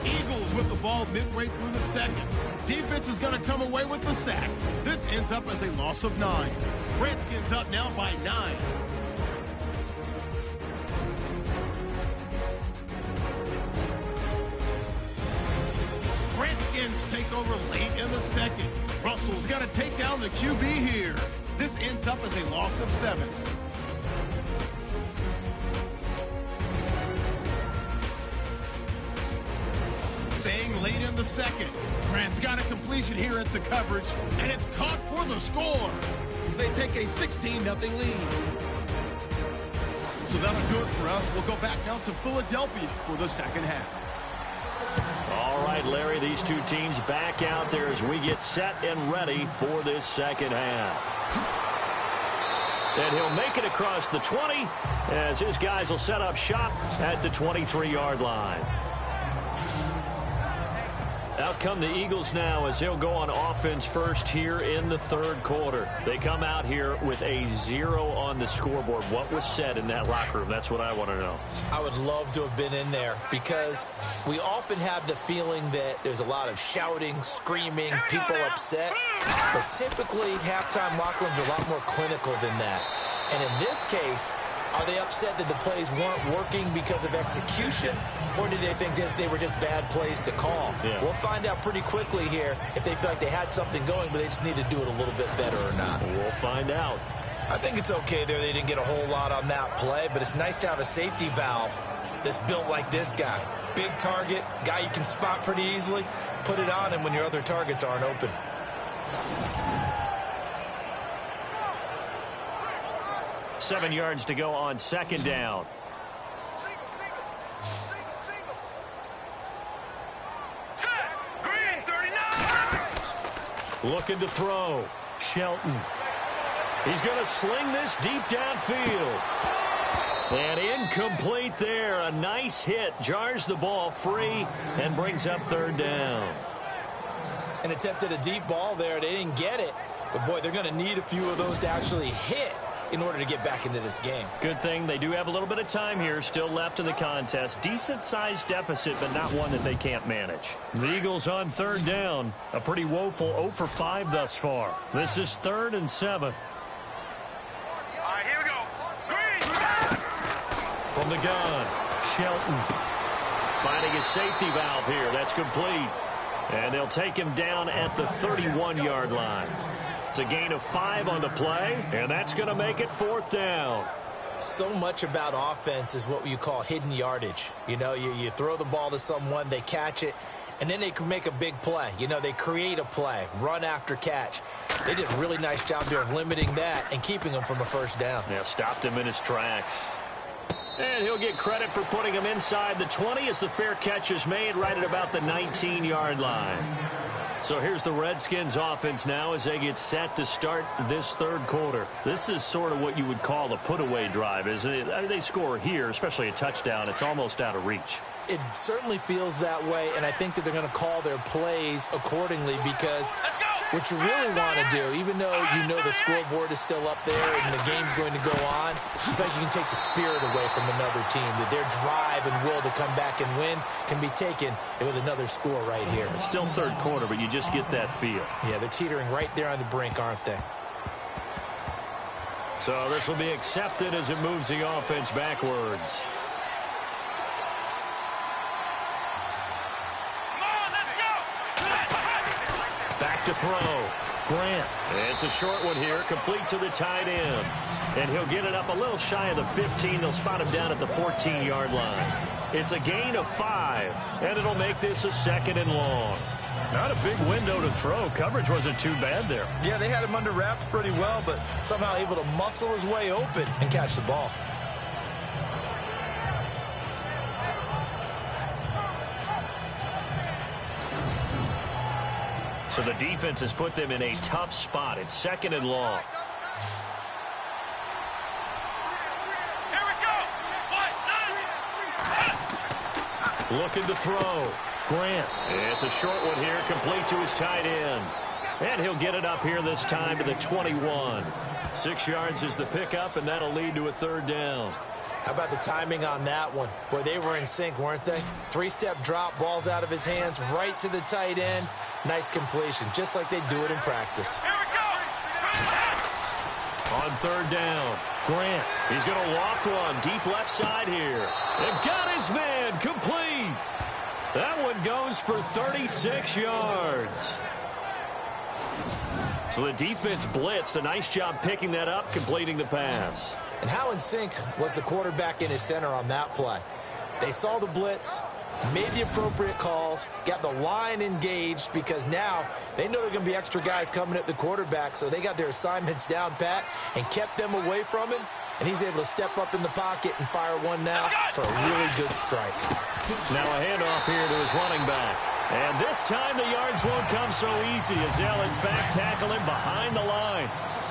[SPEAKER 6] Eagles with the ball midway through the second. Defense is going to come away with the sack. This ends up as a loss of 9. Redskins up now by 9. Redskins take over late in the second. Russell's got to take down the QB here. This ends up as a loss of 7. Staying late in the second. Grant's got a completion here into coverage, and it's caught for the score as they take a 16-0 lead. So that'll do it for us. We'll go back now to Philadelphia for the second half.
[SPEAKER 2] All right, Larry, these two teams back out there as we get set and ready for this second half. And he'll make it across the 20 as his guys will set up shop at the 23-yard line. Out come the Eagles now as they'll go on offense first here in the third quarter. They come out here with a 0 on the scoreboard. What was said in that locker room? That's what I want to know.
[SPEAKER 1] I would love to have been in there because we often have the feeling that there's a lot of shouting, screaming, people upset. But typically, halftime locker rooms are a lot more clinical than that. And in this case, are they upset that the plays weren't working because of execution, or did they think they were just bad plays to call?
[SPEAKER 2] Yeah.
[SPEAKER 1] We'll find out pretty quickly here if they feel like they had something going, but they just need to do it a little bit better or not.
[SPEAKER 2] We'll find out.
[SPEAKER 1] I think it's okay there. They didn't get a whole lot on that play, but it's nice to have a safety valve that's built like this guy. Big target, guy you can spot pretty easily. Put it on him when your other targets aren't open.
[SPEAKER 2] Seven yards to go on second down.
[SPEAKER 4] Green, 39.
[SPEAKER 2] Looking to throw. Shelton. He's going to sling this deep downfield. And incomplete there. A nice hit. Jars the ball free and brings up third down.
[SPEAKER 1] And attempted a deep ball there. They didn't get it. But, boy, they're going to need a few of those to actually hit in order to get back into this game.
[SPEAKER 2] Good thing they do have a little bit of time here still left in the contest. Decent-sized deficit, but not one that they can't manage. The Eagles on third down. A pretty woeful 0 for 5 thus far. This is 3rd and 7.
[SPEAKER 4] All right, here we go. Green.
[SPEAKER 2] From the gun, Shelton. Finding his safety valve here. That's complete. And they'll take him down at the 31-yard line. It's a gain of 5 on the play, and that's going to make it 4th down.
[SPEAKER 1] So much about offense is what you call hidden yardage. You know, you throw the ball to someone, they catch it, and then they can make a big play. You know, they create a play, run after catch. They did a really nice job there of limiting that and keeping him from a first down.
[SPEAKER 2] Yeah, stopped him in his tracks. And he'll get credit for putting him inside the 20 as the fair catch is made right at about the 19-yard line. So here's the Redskins offense now as they get set to start this third quarter. This is sort of what you would call a put-away drive, isn't it? I mean, they score here, especially a touchdown. It's almost out of reach.
[SPEAKER 1] It certainly feels that way, and I think that they're going to call their plays accordingly because what you really want to do, even though you know the scoreboard is still up there and the game's going to go on, you think you can take the spirit away from another team, that their drive and will to come back and win can be taken with another score right here.
[SPEAKER 2] It's still third quarter, but you just get that feel.
[SPEAKER 1] Yeah, they're teetering right there on the brink, aren't they?
[SPEAKER 2] So this will be accepted as it moves the offense backwards. Back to throw. Grant. It's a short one here, complete to the tight end. And he'll get it up a little shy of the 15. They'll spot him down at the 14-yard line. It's a gain of 5, and it'll make this a 2nd and long. Not a big window to throw. Coverage wasn't too bad there.
[SPEAKER 1] Yeah, they had him under wraps pretty well, but somehow able to muscle his way open and catch the ball.
[SPEAKER 2] So the defense has put them in a tough spot. It's 2nd and long.
[SPEAKER 4] Here we go.
[SPEAKER 2] Looking to throw. Grant. It's a short one here, complete to his tight end. And he'll get it up here this time to the 21. 6 yards is the pickup, and that'll lead to a 3rd down.
[SPEAKER 1] How about the timing on that one? Boy, they were in sync, weren't they? 3-step drop, balls out of his hands, right to the tight end. Nice completion, just like they do it in practice.
[SPEAKER 4] Here we go.
[SPEAKER 2] On 3rd down, Grant. He's going to loft one deep left side here. And got his man complete. That one goes for 36 yards. So the defense blitzed. A nice job picking that up, completing the pass.
[SPEAKER 1] And how in sync was the quarterback in his center on that play? They saw the blitz, made the appropriate calls, got the line engaged because now they know there are going to be extra guys coming at the quarterback, so they got their assignments down pat and kept them away from him, and he's able to step up in the pocket and fire one now for a really good strike.
[SPEAKER 2] Now a handoff here to his running back. And this time the yards won't come so easy as they'll in fact tackle him behind the line.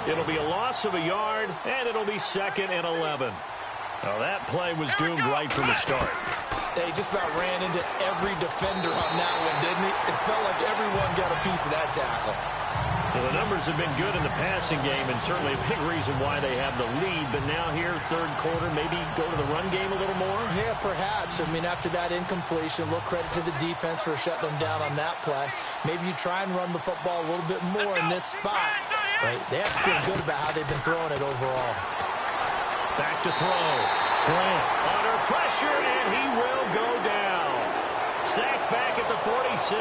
[SPEAKER 2] It'll be a loss of a yard, and it'll be 2nd and 11. Now that play was doomed right from the start.
[SPEAKER 1] He just about ran into every defender on that one, didn't he? It felt like everyone got a piece of that tackle.
[SPEAKER 2] Well, the numbers have been good in the passing game, and certainly a big reason why they have the lead. But now here, third quarter, maybe go to the run game a little more?
[SPEAKER 1] Yeah, perhaps. I mean, after that incompletion, a little credit to the defense for shutting them down on that play. Maybe you try and run the football a little bit more in this spot. But they have to feel good about how they've been throwing it overall.
[SPEAKER 2] Back to throw. Grant under pressure, and he will go down. Sacked back at the 46.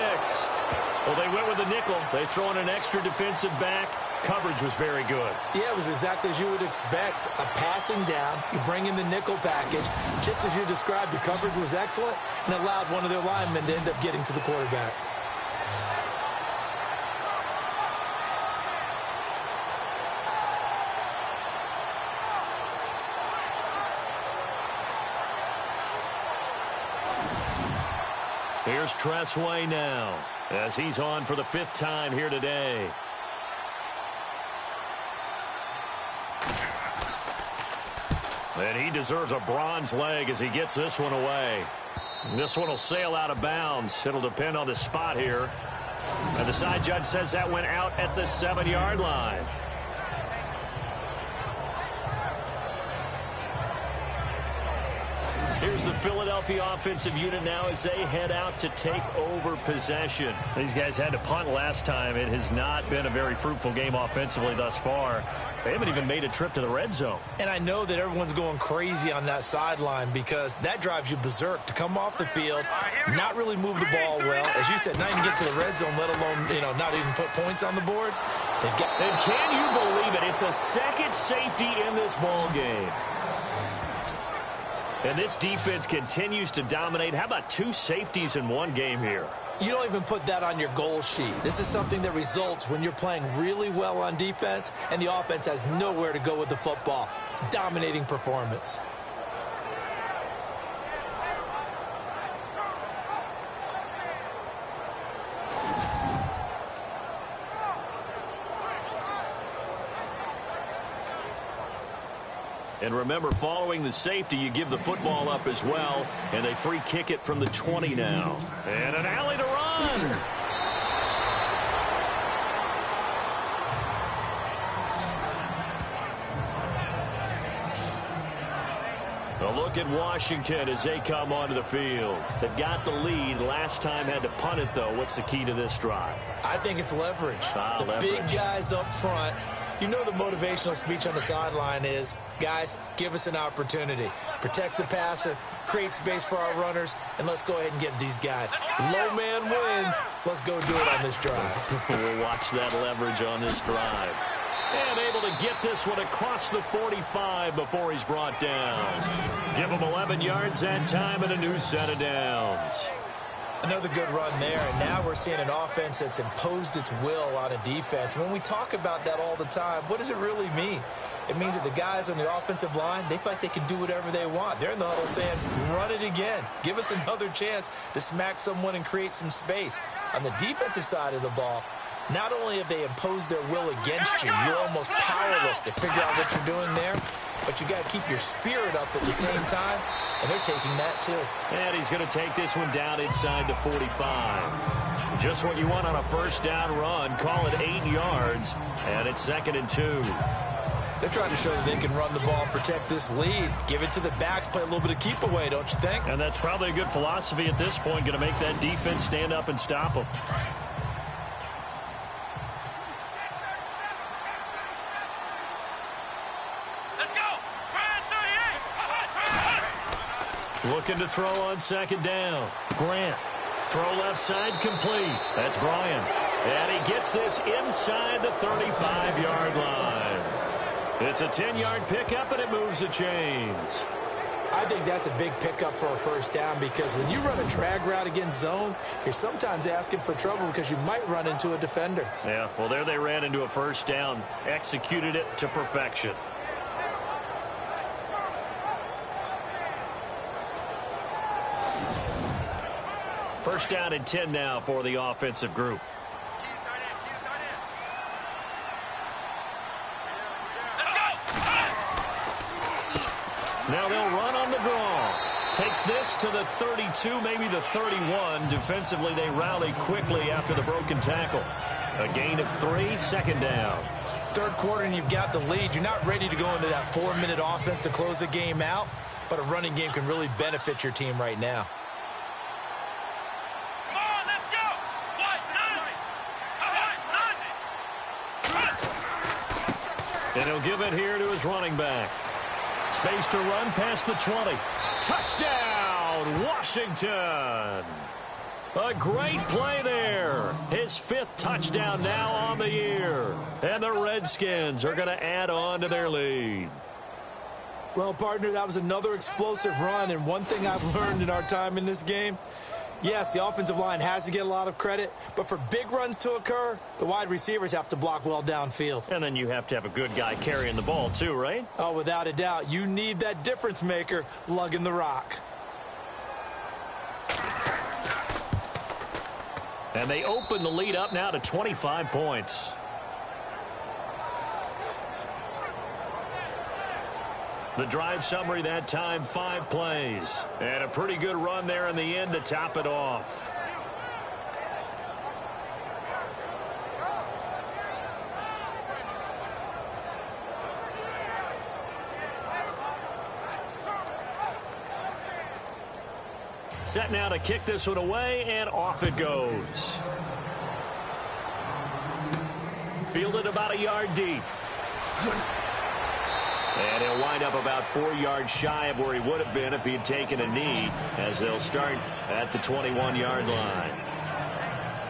[SPEAKER 2] Well, they went with a nickel. They throw in an extra defensive back. Coverage was very good.
[SPEAKER 1] Yeah, it was exactly as you would expect. A passing down. You bring in the nickel package. Just as you described, the coverage was excellent and allowed one of their linemen to end up getting to the quarterback.
[SPEAKER 2] Here's Tressway now, as he's on for the 5th time here today. And he deserves a bronze leg as he gets this one away. This one will sail out of bounds. It'll depend on the spot here. And the side judge says that went out at the 7-yard line. Here's the Philadelphia offensive unit now as they head out to take over possession. These guys had to punt last time. It has not been a very fruitful game offensively thus far. They haven't even made a trip to the red zone.
[SPEAKER 1] And I know that everyone's going crazy on that sideline because that drives you berserk to come off the field, not really move the ball well. As you said, not even get to the red zone, let alone, not even put points on the board.
[SPEAKER 2] And can you believe it? It's a second safety in this ball game. And this defense continues to dominate. How about 2 safeties in one game here?
[SPEAKER 1] You don't even put that on your goal sheet. This is something that results when you're playing really well on defense and the offense has nowhere to go with the football. Dominating performance.
[SPEAKER 2] And remember, following the safety, you give the football up as well, and they free kick it from the 20 now. And an alley to run. A look at Washington as they come onto the field. They've got the lead. Last time had to punt it, though. What's the key to this drive?
[SPEAKER 1] I think it's leverage. The big guys up front. You know the motivational speech on the sideline is, guys, give us an opportunity. Protect the passer, create space for our runners, and let's go ahead and get these guys. Low man wins. Let's go do it on this drive.
[SPEAKER 2] We'll watch that leverage on this drive. And able to get this one across the 45 before he's brought down. Give him 11 yards that time and a new set of downs.
[SPEAKER 1] Another good run there, and now we're seeing an offense that's imposed its will on a defense. When we talk about that all the time, what does it really mean? It means that the guys on the offensive line, they feel like they can do whatever they want. They're in the huddle saying, run it again. Give us another chance to smack someone and create some space. On the defensive side of the ball, not only have they imposed their will against you, you're almost powerless to figure out what you're doing there, but you got to keep your spirit up at the same time, and they're taking that too.
[SPEAKER 2] And he's going to take this one down inside the 45. Just what you want on a first down run. Call it 8 yards, and it's 2nd and 2.
[SPEAKER 1] They're trying to show that they can run the ball and protect this lead. Give it to the backs, play a little bit of keep away, don't you think?
[SPEAKER 2] And that's probably a good philosophy at this point, going to make that defense stand up and stop them. Looking to throw on 2nd down. Grant. Throw left side complete. That's Bryan. And he gets this inside the 35-yard line. It's a 10-yard pickup, and it moves the chains.
[SPEAKER 1] I think that's a big pickup for a first down because when you run a drag route against zone, you're sometimes asking for trouble because you might run into a defender.
[SPEAKER 2] Yeah, well, there they ran into a first down. Executed it to perfection. First down and 10 now for the offensive group. Now they'll run on the draw. Takes this to the 32, maybe the 31. Defensively, they rally quickly after the broken tackle. A gain of 3, 2nd down.
[SPEAKER 1] Third quarter and you've got the lead. You're not ready to go into that 4-minute offense to close the game out, but a running game can really benefit your team right now.
[SPEAKER 2] And he'll give it here to his running back. Space to run past the 20. Touchdown, Washington. A great play there. His 5th touchdown now on the year. And the Redskins are going to add on to their lead.
[SPEAKER 1] Well, partner, that was another explosive run. And one thing I've learned in our time in this game, Yes, the offensive line has to get a lot of credit, but for big runs to occur, the wide receivers have to block well downfield.
[SPEAKER 2] And then you have to have a good guy carrying the ball too, right?
[SPEAKER 1] Oh, without a doubt. You need that difference maker lugging the rock.
[SPEAKER 2] And they open the lead up now to 25 points. The drive summary that time, 5 plays. And a pretty good run there in the end to top it off. Set now to kick this one away, and off it goes. Fielded about a yard deep. And he'll wind up about 4 yards shy of where he would have been if he had taken a knee, as they'll start at the 21-yard line.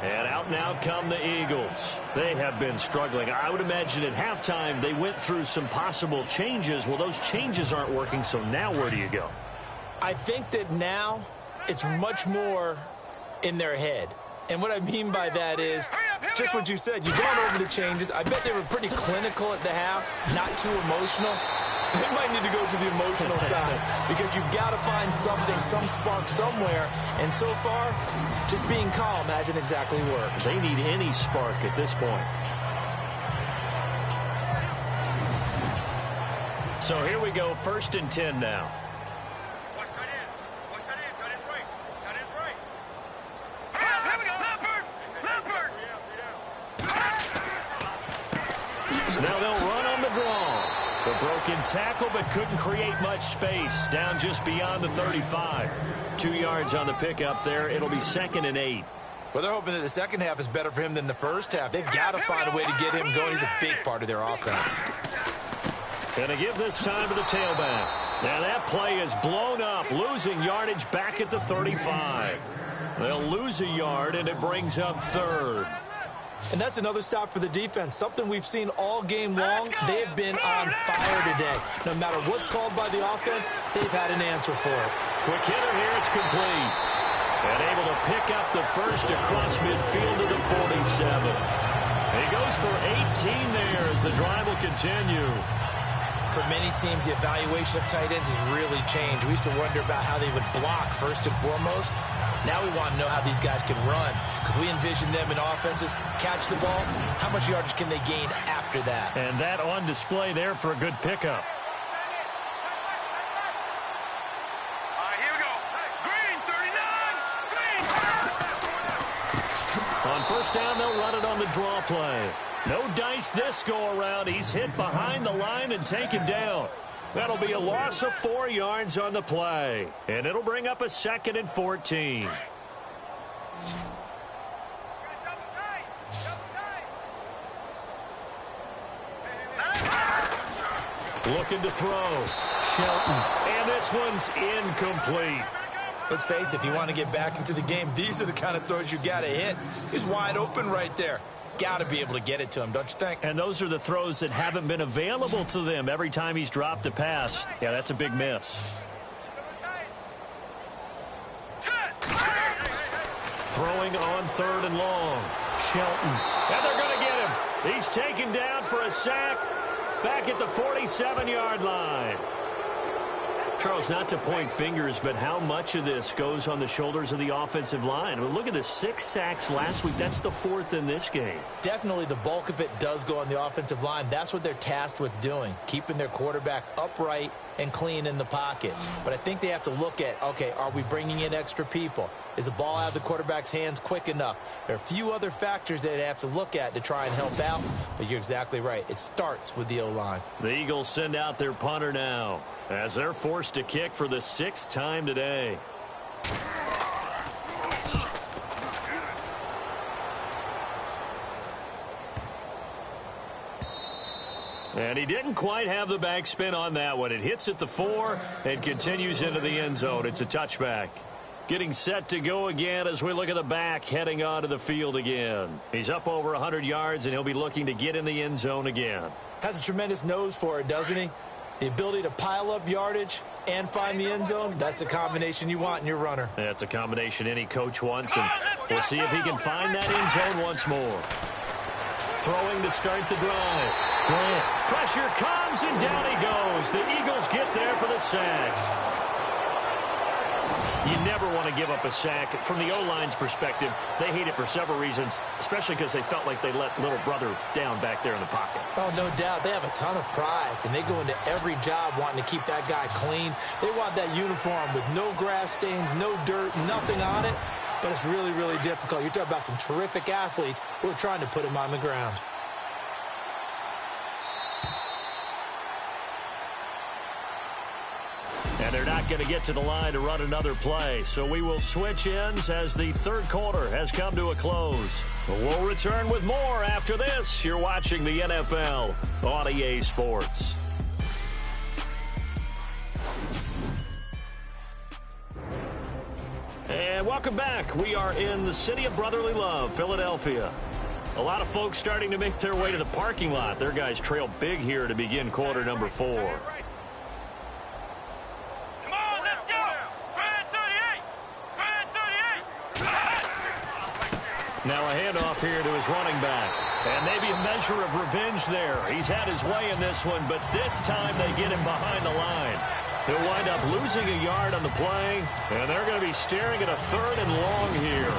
[SPEAKER 2] And out now come the Eagles. They have been struggling. I would imagine at halftime they went through some possible changes. Well, those changes aren't working, so now where do you go?
[SPEAKER 1] I think that now it's much more in their head. And what I mean by that is just what you said. You've gone over the changes. I bet they were pretty clinical at the half, not too emotional. They might need to go to the emotional side because you've got to find something, some spark somewhere. And so far, just being calm hasn't exactly worked.
[SPEAKER 2] They need any spark at this point. So here we go, 1st and 10 now. Now they'll run on the draw. The broken tackle, but couldn't create much space. Down just beyond the 35. 2 yards on the pickup there. It'll be 2nd and 8.
[SPEAKER 1] Well, they're hoping that the second half is better for him than the first half. They've got to find a way to get him going. He's a big part of their offense.
[SPEAKER 2] Going to give this time to the tailback. Now that play is blown up, losing yardage back at the 35. They'll lose a yard, and it brings up 3rd.
[SPEAKER 1] And that's another stop for the defense. Something we've seen all game long. They have been on fire today. No matter what's called by the offense, they've had an answer for it.
[SPEAKER 2] Quick hitter here. It's complete. And able to pick up the first across midfield to the 47. He goes for 18 there as the drive will continue.
[SPEAKER 1] For many teams, the evaluation of tight ends has really changed. We used to wonder about how they would block first and foremost. Now we want to know how these guys can run because we envision them in offenses catch the ball. How much yardage can they gain after that?
[SPEAKER 2] And that on display there for a good pickup.
[SPEAKER 4] Here we go. Green, 39. Green.
[SPEAKER 2] On 1st down, they'll run it on the draw play. No dice this go-around. He's hit behind the line and taken down. That'll be a loss of 4 yards on the play. And it'll bring up a 2nd and 14. Looking to throw. Shelton. And this one's incomplete.
[SPEAKER 1] Let's face it, if you want to get back into the game, these are the kind of throws you got to hit. He's wide open right there. Got to be able to get it to him, don't you think?
[SPEAKER 2] And those are the throws that haven't been available to them every time he's dropped a pass. Yeah, that's a big miss. Throwing on 3rd and long. Shelton. And they're going to get him. He's taken down for a sack back at the 47-yard line. Charles, not to point fingers, but how much of this goes on the shoulders of the offensive line? I mean, look at the 6 sacks last week. That's the 4th in this game.
[SPEAKER 1] Definitely the bulk of it does go on the offensive line. That's what they're tasked with doing, keeping their quarterback upright and clean in the pocket. But I think they have to look at, okay, are we bringing in extra people? Is the ball out of the quarterback's hands quick enough? There are a few other factors that they have to look at to try and help out, but you're exactly right. It starts with the O-line.
[SPEAKER 2] The Eagles send out their punter now as they're forced to kick for the 6th time today. And he didn't quite have the backspin on that one. It hits at the 4 and continues into the end zone. It's a touchback. Getting set to go again as we look at the back heading onto the field again. He's up over 100 yards, and he'll be looking to get in the end zone again.
[SPEAKER 1] Has a tremendous nose for it, doesn't he? The ability to pile up yardage and find the end zone, that's the combination you want in your runner.
[SPEAKER 2] That's a combination any coach wants, and we'll see if he can find that end zone once more. Throwing to start the drive. Grant. Pressure comes, and down he goes. The Eagles get there for the sack. You never want to give up a sack. From the O-line's perspective, they hate it for several reasons, especially because they felt like they let little brother down back there in the pocket.
[SPEAKER 1] Oh, no doubt. They have a ton of pride, and they go into every job wanting to keep that guy clean. They want that uniform with no grass stains, no dirt, nothing on it. But it's really, really difficult. You're talking about some terrific athletes who are trying to put him on the ground.
[SPEAKER 2] And they're not going to get to the line to run another play. So we will switch ends as the third quarter has come to a close. We'll return with more after this. You're watching the NFL on EA Sports. And welcome back. We are in the city of brotherly love, Philadelphia. A lot of folks starting to make their way to the parking lot. Their guys trail big here to begin quarter number 4.
[SPEAKER 4] Come on, let's go! Red 38! Red 38!
[SPEAKER 2] Now a handoff here to his running back. And maybe a measure of revenge there. He's had his way in this one, but this time they get him behind the line. He'll wind up losing a yard on the play, and they're going to be staring at a 3rd and long here.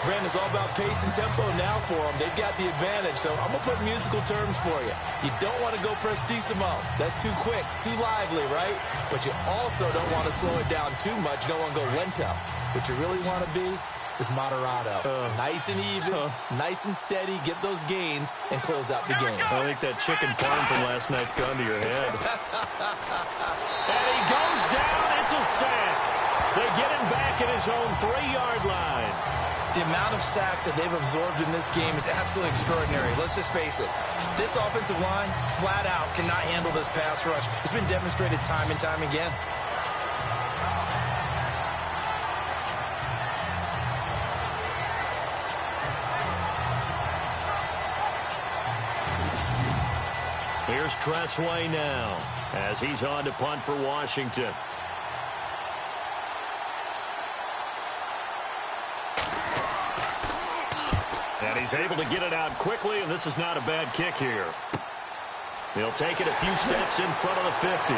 [SPEAKER 1] Brandon, it's all about pace and tempo now for them. They've got the advantage, so I'm going to put musical terms for you. You don't want to go prestissimo. That's too quick, too lively, right? But you also don't want to slow it down too much. You don't want to go lento. What you really want to be is moderato. Nice and even, nice and steady, get those gains, and close out the game.
[SPEAKER 2] I think that chicken parm from last night's gone to your head. And he goes down. It's a sack. They get him back at his own 3-yard line.
[SPEAKER 1] The amount of sacks that they've absorbed in this game is absolutely extraordinary. Let's just face it. This offensive line, flat out, cannot handle this pass rush. It's been demonstrated time and time again.
[SPEAKER 2] Here's Tressway now as he's on to punt for Washington. And he's able to get it out quickly, and this is not a bad kick here. He'll take it a few steps in front of the 50.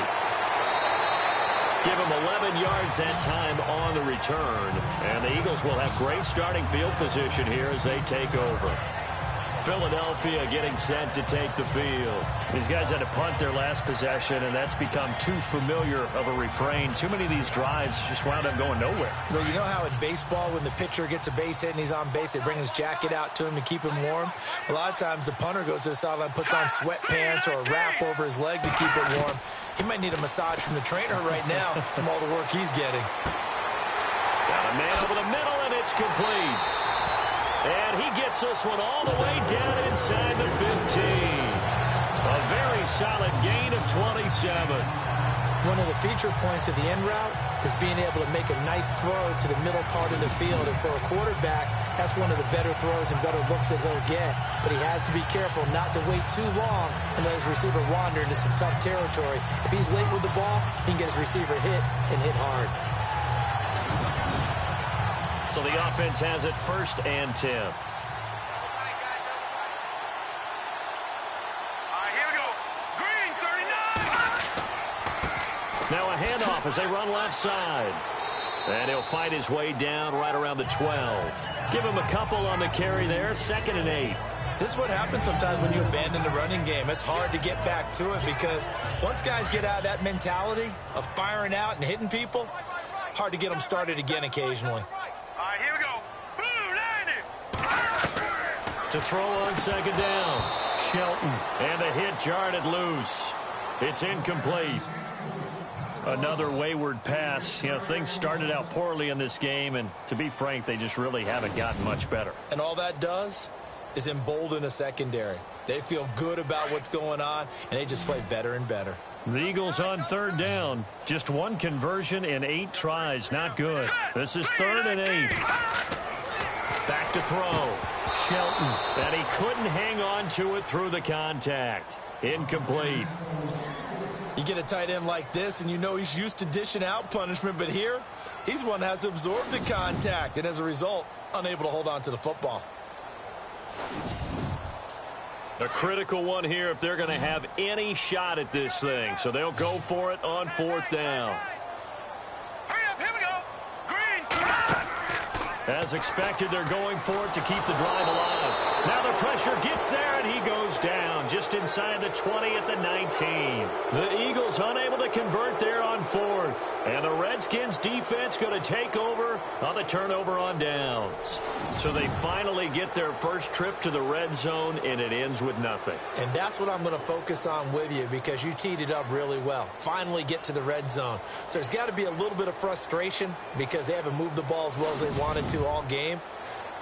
[SPEAKER 2] Give him 11 yards that time on the return. And the Eagles will have great starting field position here as they take over. Philadelphia getting set to take the field. These guys had to punt their last possession, and that's become too familiar of a refrain. Too many of these drives just wound up going nowhere.
[SPEAKER 1] Well, you know how in baseball, when the pitcher gets a base hit and he's on base, they bring his jacket out to him to keep him warm? A lot of times the punter goes to the sideline, puts on sweatpants or a wrap over his leg to keep it warm. He might need a massage from the trainer right now from all the work he's getting.
[SPEAKER 2] Got a man over the middle, and it's complete. And he gets this one all the way down inside the 15. A very solid gain of 27.
[SPEAKER 1] One of the feature points of the end route is being able to make a nice throw to the middle part of the field. And for a quarterback, that's one of the better throws and better looks that he'll get. But he has to be careful not to wait too long and let his receiver wander into some tough territory. If he's late with the ball, he can get his receiver hit and hit hard.
[SPEAKER 2] So the offense has it 1st and 10.
[SPEAKER 4] All right, here we go. Green 39.
[SPEAKER 2] Now a handoff as they run left side. And he'll fight his way down right around the 12. Give him a couple on the carry there. 2nd and 8.
[SPEAKER 1] This is what happens sometimes when you abandon the running game. It's hard to get back to it because once guys get out of that mentality of firing out and hitting people, hard to get them started again occasionally.
[SPEAKER 4] All right, here we go. Blue 90.
[SPEAKER 2] To throw on 2nd down. Shelton. And the hit jarred it loose. It's incomplete. Another wayward pass. You know, things started out poorly in this game, and to be frank, they just really haven't gotten much better.
[SPEAKER 1] And all that does is embolden a secondary. They feel good about what's going on, and they just play better and better.
[SPEAKER 2] The Eagles on 3rd down. Just one conversion in 8 tries. Not good. This is 3rd and 8. Back to throw. Shelton. And he couldn't hang on to it through the contact. Incomplete.
[SPEAKER 1] You get a tight end like this, and you know he's used to dishing out punishment, but here, he's one that has to absorb the contact, and as a result, unable to hold on to the football.
[SPEAKER 2] A critical one here if they're going to have any shot at this thing, so they'll go for it on 4th down.
[SPEAKER 4] Hurry up, here we go. Green.
[SPEAKER 2] As expected, they're going for it to keep the drive alive. Now the pressure gets there, and he goes down just inside the 20 at the 19. The Eagles unable to convert there on 4th. And the Redskins defense going to take over on the turnover on downs. So they finally get their first trip to the red zone, and it ends with nothing.
[SPEAKER 1] And that's what I'm going to focus on with you because you teed it up really well. Finally get to the red zone. So there's got to be a little bit of frustration because they haven't moved the ball as well as they wanted to all game.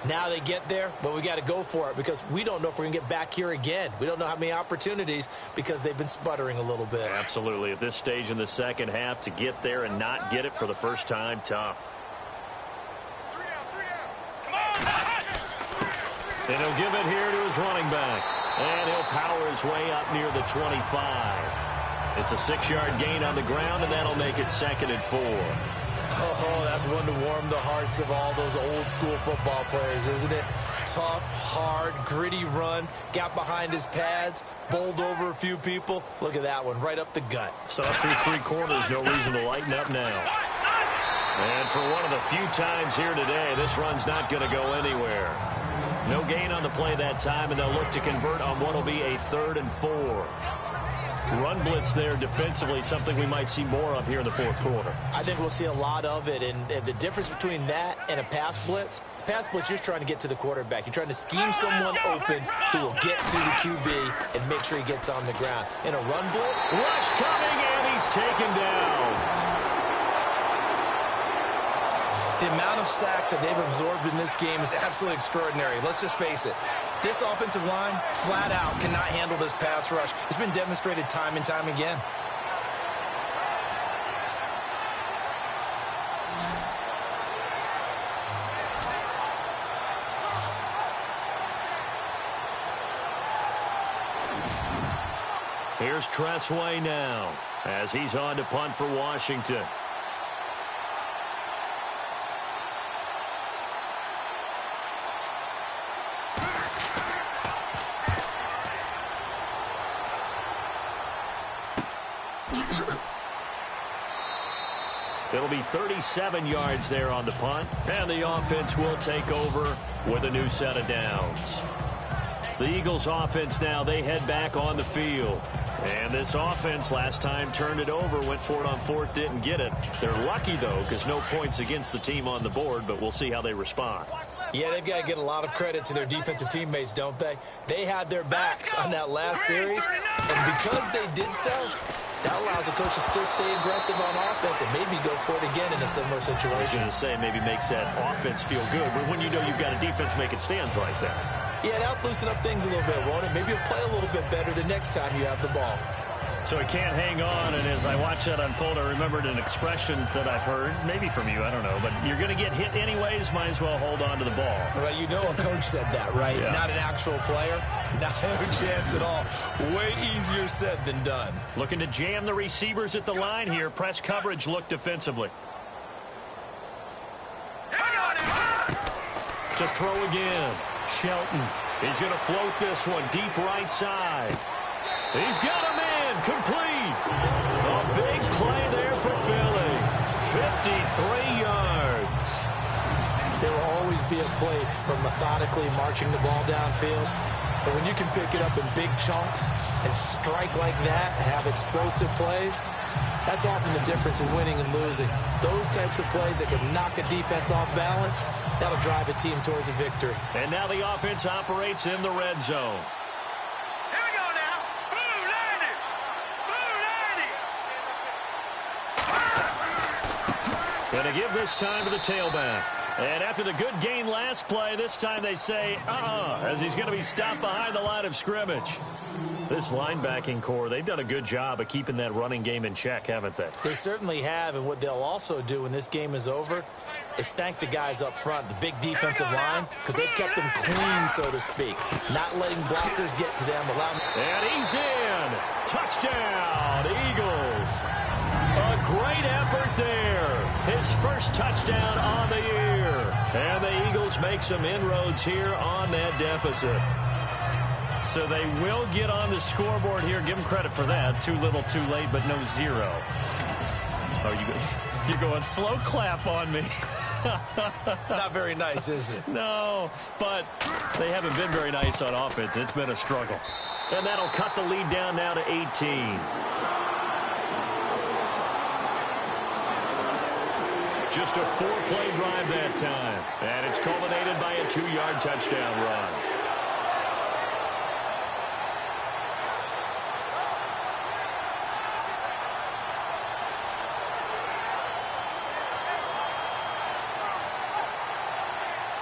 [SPEAKER 1] Now they get there, but we got to go for it because we don't know if we're going to get back here again. We don't know how many opportunities because they've been sputtering a little bit.
[SPEAKER 2] Absolutely. At this stage in the second half, to get there and not get it for the first time, tough. And he'll give it here to his running back. And he'll power his way up near the 25. It's a 6-yard gain on the ground, and that'll make it 2nd and 4.
[SPEAKER 1] Oh, that's one to warm the hearts of all those old-school football players, isn't it? Tough, hard, gritty run. Got behind his pads, bowled over a few people. Look at that one, right up the gut.
[SPEAKER 2] So through 3 quarters, no reason to lighten up now. And for one of the few times here today, this run's not going to go anywhere. No gain on the play that time, and they'll look to convert on what will be a 3rd and 4. Run blitz there defensively, something we might see more of here in the 4th quarter.
[SPEAKER 1] I think we'll see a lot of it, and the difference between that and a pass blitz, you're just trying to get to the quarterback. You're trying to scheme someone open who will get to the QB and make sure he gets on the ground. In a run blitz,
[SPEAKER 2] rush coming, and he's taken down.
[SPEAKER 1] The amount of sacks that they've absorbed in this game is absolutely extraordinary. Let's just face it. This offensive line, flat out, cannot handle this pass rush. It's been demonstrated time and time again.
[SPEAKER 2] Here's Tressway now as he's on to punt for Washington. It'll be 37 yards there on the punt, and the offense will take over with a new set of downs. The Eagles offense now, they head back on the field. And this offense last time turned it over, went for it on 4th, didn't get it. They're lucky, though, because no points against the team on the board, but we'll see how they respond.
[SPEAKER 1] Yeah, they've got to get a lot of credit to their defensive teammates, don't they? They had their backs on that last series, and because they did so, that allows the coach to still stay aggressive on offense and maybe go for it again in a similar situation.
[SPEAKER 2] I was going to say maybe makes that offense feel good, but when you know you've got a defense making stands like that.
[SPEAKER 1] Yeah, that'll loosen up things a little bit, won't it? Maybe you'll play a little bit better the next time you have the ball.
[SPEAKER 2] So he can't hang on, and as I watch that unfold, I remembered an expression that I've heard, maybe from you, I don't know, but you're going to get hit anyways, might as well hold on to the ball.
[SPEAKER 1] Well, you know a coach said that, right?
[SPEAKER 2] Yeah.
[SPEAKER 1] Not an actual player. Not a chance at all. Way easier said than done.
[SPEAKER 2] Looking to jam the receivers at the line here. Press coverage look defensively. To throw again. Shelton. He's going to float this one deep right side. He's got a man complete. A big play there for Philly. 53 yards.
[SPEAKER 1] There will always be a place for methodically marching the ball downfield. But when you can pick it up in big chunks and strike like that, have explosive plays, that's often the difference in winning and losing. Those types of plays that can knock a defense off balance, that'll drive a team towards a victory.
[SPEAKER 2] And now the offense operates in the red zone.
[SPEAKER 4] Here we go now. Boo, Landy. Boo, Landy.
[SPEAKER 2] Going to give this time to the tailback. And after the good gain last play, this time they say, as he's going to be stopped behind the line of scrimmage. This linebacking core, they've done a good job of keeping that running game in check, haven't they?
[SPEAKER 1] They certainly have, and what they'll also do when this game is over is thank the guys up front, the big defensive line, because they've kept them clean, so to speak. Not letting blockers get to them.
[SPEAKER 2] And he's in. Touchdown, Eagles. Great effort there. His first touchdown on the year. And the Eagles make some inroads here on that deficit. So they will get on the scoreboard here. Give them credit for that. Too little, too late, but no zero. Oh, you're going slow clap on me.
[SPEAKER 1] Not very nice, is it?
[SPEAKER 2] No, but they haven't been very nice on offense. It's been a struggle. And that'll cut the lead down now to 18. Just a 4-play drive that time. And it's culminated by a 2-yard touchdown run.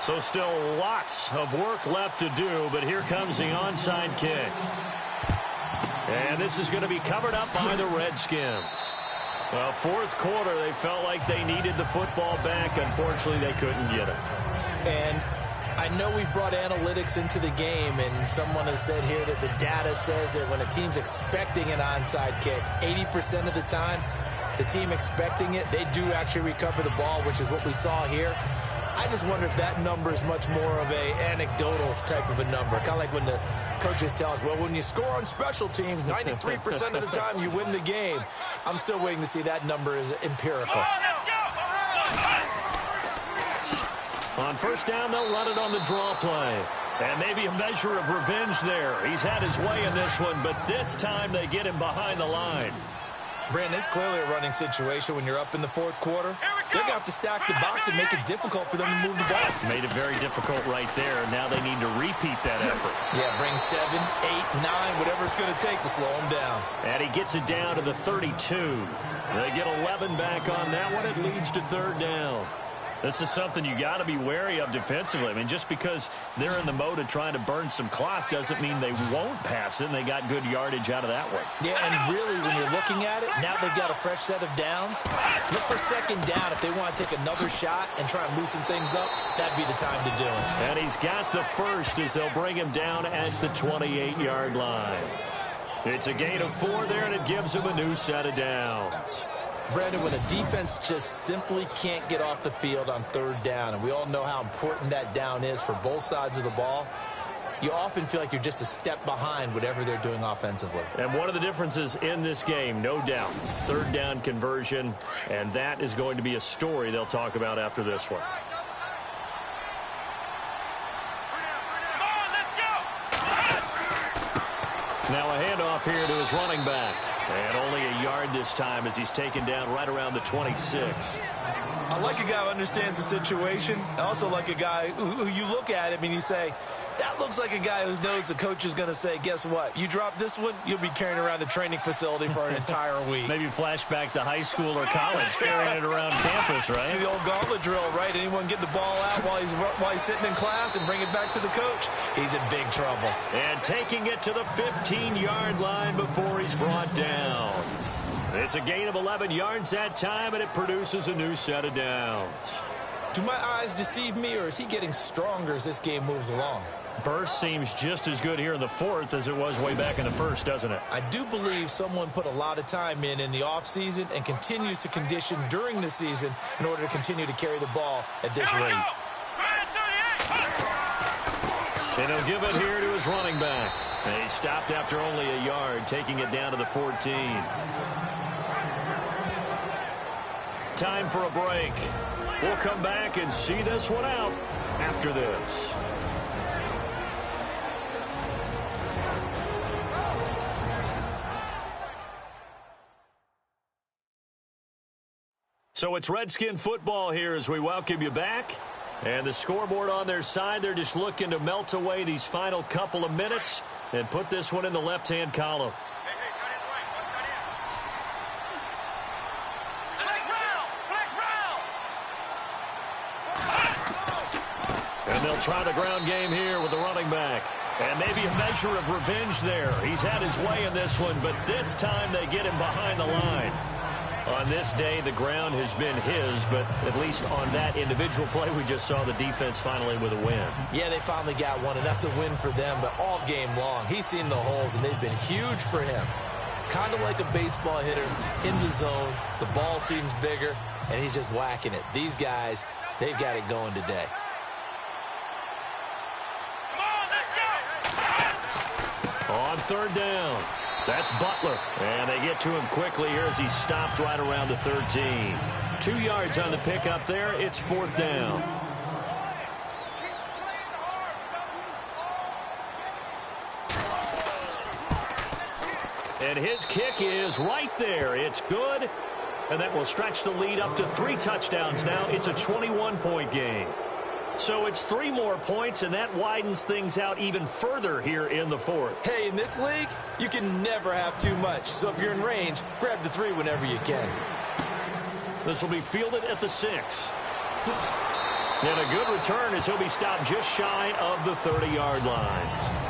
[SPEAKER 2] So still lots of work left to do, but here comes the onside kick. And this is going to be covered up by the Redskins. Well, fourth quarter, they felt like they needed the football back. Unfortunately, they couldn't get it.
[SPEAKER 1] And I know we brought analytics into the game, and someone has said here that the data says that when a team's expecting an onside kick, 80% of the time, the team expecting it, they do actually recover the ball, which is what we saw here. I just wonder if that number is much more of a anecdotal type of a number. Kind of like when the coaches tell us, well, when you score on special teams, 93% of the time you win the game. I'm still waiting to see that number is empirical.
[SPEAKER 2] On first down, they'll run it on the draw play. And maybe a measure of revenge there. He's had his way in this one, but this time they get him behind the line.
[SPEAKER 1] Brandon, it's clearly a running situation when you're up in the fourth quarter. They're going to have to stack the box and make it difficult for them to move the ball.
[SPEAKER 2] Made it very difficult right there. Now they need to repeat that effort.
[SPEAKER 1] Yeah, bring 7, 8, 9, whatever it's going to take to slow him down.
[SPEAKER 2] And he gets it down to the 32. They get 11 back on that one. It leads to third down. This is something you got to be wary of defensively. I mean, just because they're in the mode of trying to burn some clock doesn't mean they won't pass it. And they got good yardage out of that one.
[SPEAKER 1] Yeah, and really, when you're looking at it, now they've got a fresh set of downs. Look for second down. If they want to take another shot and try and loosen things up, that'd be the time to do it.
[SPEAKER 2] And he's got the first as they'll bring him down at the 28-yard line. It's a gain of 4 there, and it gives him a new set of downs.
[SPEAKER 1] Brandon, when a defense just simply can't get off the field on third down, and we all know how important that down is for both sides of the ball, you often feel like you're just a step behind whatever they're doing offensively.
[SPEAKER 2] And one of the differences in this game, no doubt, third down conversion, and that is going to be a story they'll talk about after this one. Now a handoff here to his running back. And only a yard this time as he's taken down right around the 26.
[SPEAKER 1] I like a guy who understands the situation. I also like a guy who you look at him and you say, that looks like a guy who knows the coach is going to say, guess what? You drop this one, you'll be carrying around the training facility for an entire week.
[SPEAKER 2] Maybe flashback to high school or college, carrying it around campus, right?
[SPEAKER 1] The old gauntlet drill, right? Anyone get the ball out while he's sitting in class and bring it back to the coach? He's in big trouble.
[SPEAKER 2] And taking it to the 15-yard line before he's brought down. It's a gain of 11 yards that time, and it produces a new set of downs.
[SPEAKER 1] Do my eyes deceive me, or is he getting stronger as this game moves along?
[SPEAKER 2] Burst seems just as good here in the fourth as it was way back in the first, doesn't it?
[SPEAKER 1] I do believe someone put a lot of time in the offseason and continues to condition during the season in order to continue to carry the ball at this rate.
[SPEAKER 2] And he'll give it here to his running back. And he stopped after only a yard, taking it down to the 14. Time for a break. We'll come back and see this one out after this. So it's Redskin football here as we welcome you back. And the scoreboard on their side, they're just looking to melt away these final couple of minutes and put this one in the left-hand column. And they'll try the ground game here with the running back. And maybe a measure of revenge there. He's had his way in this one, but this time they get him behind the line. On this day, the ground has been his, but at least on that individual play, we just saw the defense finally with a win.
[SPEAKER 1] Yeah, they finally got one, and that's a win for them, but all game long, he's seen the holes, and they've been huge for him. Kind of like a baseball hitter in the zone. The ball seems bigger, and he's just whacking it. These guys, they've got it going today.
[SPEAKER 2] On third down, that's Butler. And they get to him quickly here as he stopped right around the 13. 2 yards on the pickup there. It's fourth down. And his kick is right there. It's good. And that will stretch the lead up to 3 touchdowns now. It's a 21-point game. So it's 3 more points, and that widens things out even further here in the fourth.
[SPEAKER 1] Hey, in this league, you can never have too much. So if you're in range, grab the 3 whenever you can.
[SPEAKER 2] This will be fielded at the 6. And a good return as he'll be stopped just shy of the 30-yard line.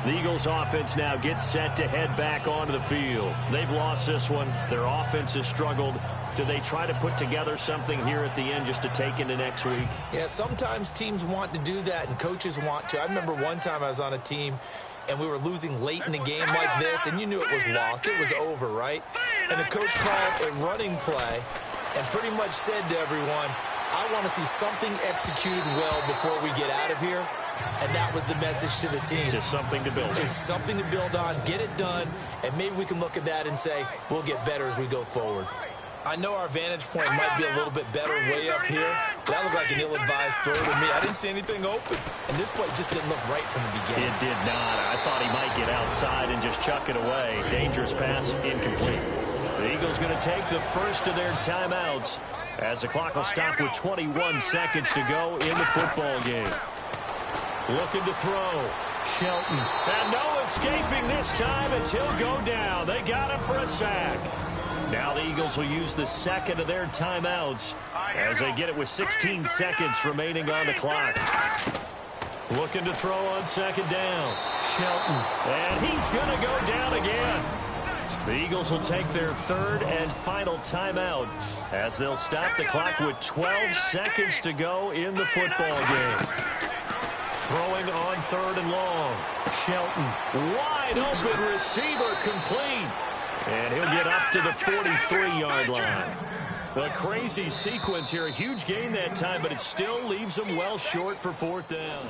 [SPEAKER 2] The Eagles offense now gets set to head back onto the field. They've lost this one. Their offense has struggled. Do they try to put together something here at the end just to take into next week?
[SPEAKER 1] Yeah, sometimes teams want to do that and coaches want to. I remember one time I was on a team and we were losing late in the game like this, and you knew it was lost. It was over, right? And the coach called a running play and pretty much said to everyone, I want to see something executed well before we get out of here. And that was the message to the team.
[SPEAKER 2] Just something to build on.
[SPEAKER 1] Just something to build on, get it done, and maybe we can look at that and say, we'll get better as we go forward. I know our vantage point might be a little bit better way up here, but that looked like an ill-advised throw to me. I didn't see anything open, and this play just didn't look right from the beginning.
[SPEAKER 2] It did not. I thought he might get outside and just chuck it away. Dangerous pass, incomplete. The Eagles going to take the first of their timeouts as the clock will stop with 21 seconds to go in the football game. Looking to throw. Shelton. And no escaping this time as he'll go down. They got him for a sack. Now the Eagles will use the second of their timeouts as they get it with 16 seconds remaining on the clock. Looking to throw on second down. Shelton. And he's going to go down again. The Eagles will take their third and final timeout as they'll stop the clock with 12 seconds to go in the football game. Throwing on third and long. Shelton. Wide open receiver complete. And he'll get up to the 43-yard line. A crazy sequence here. A huge gain that time, but it still leaves them well short for fourth down.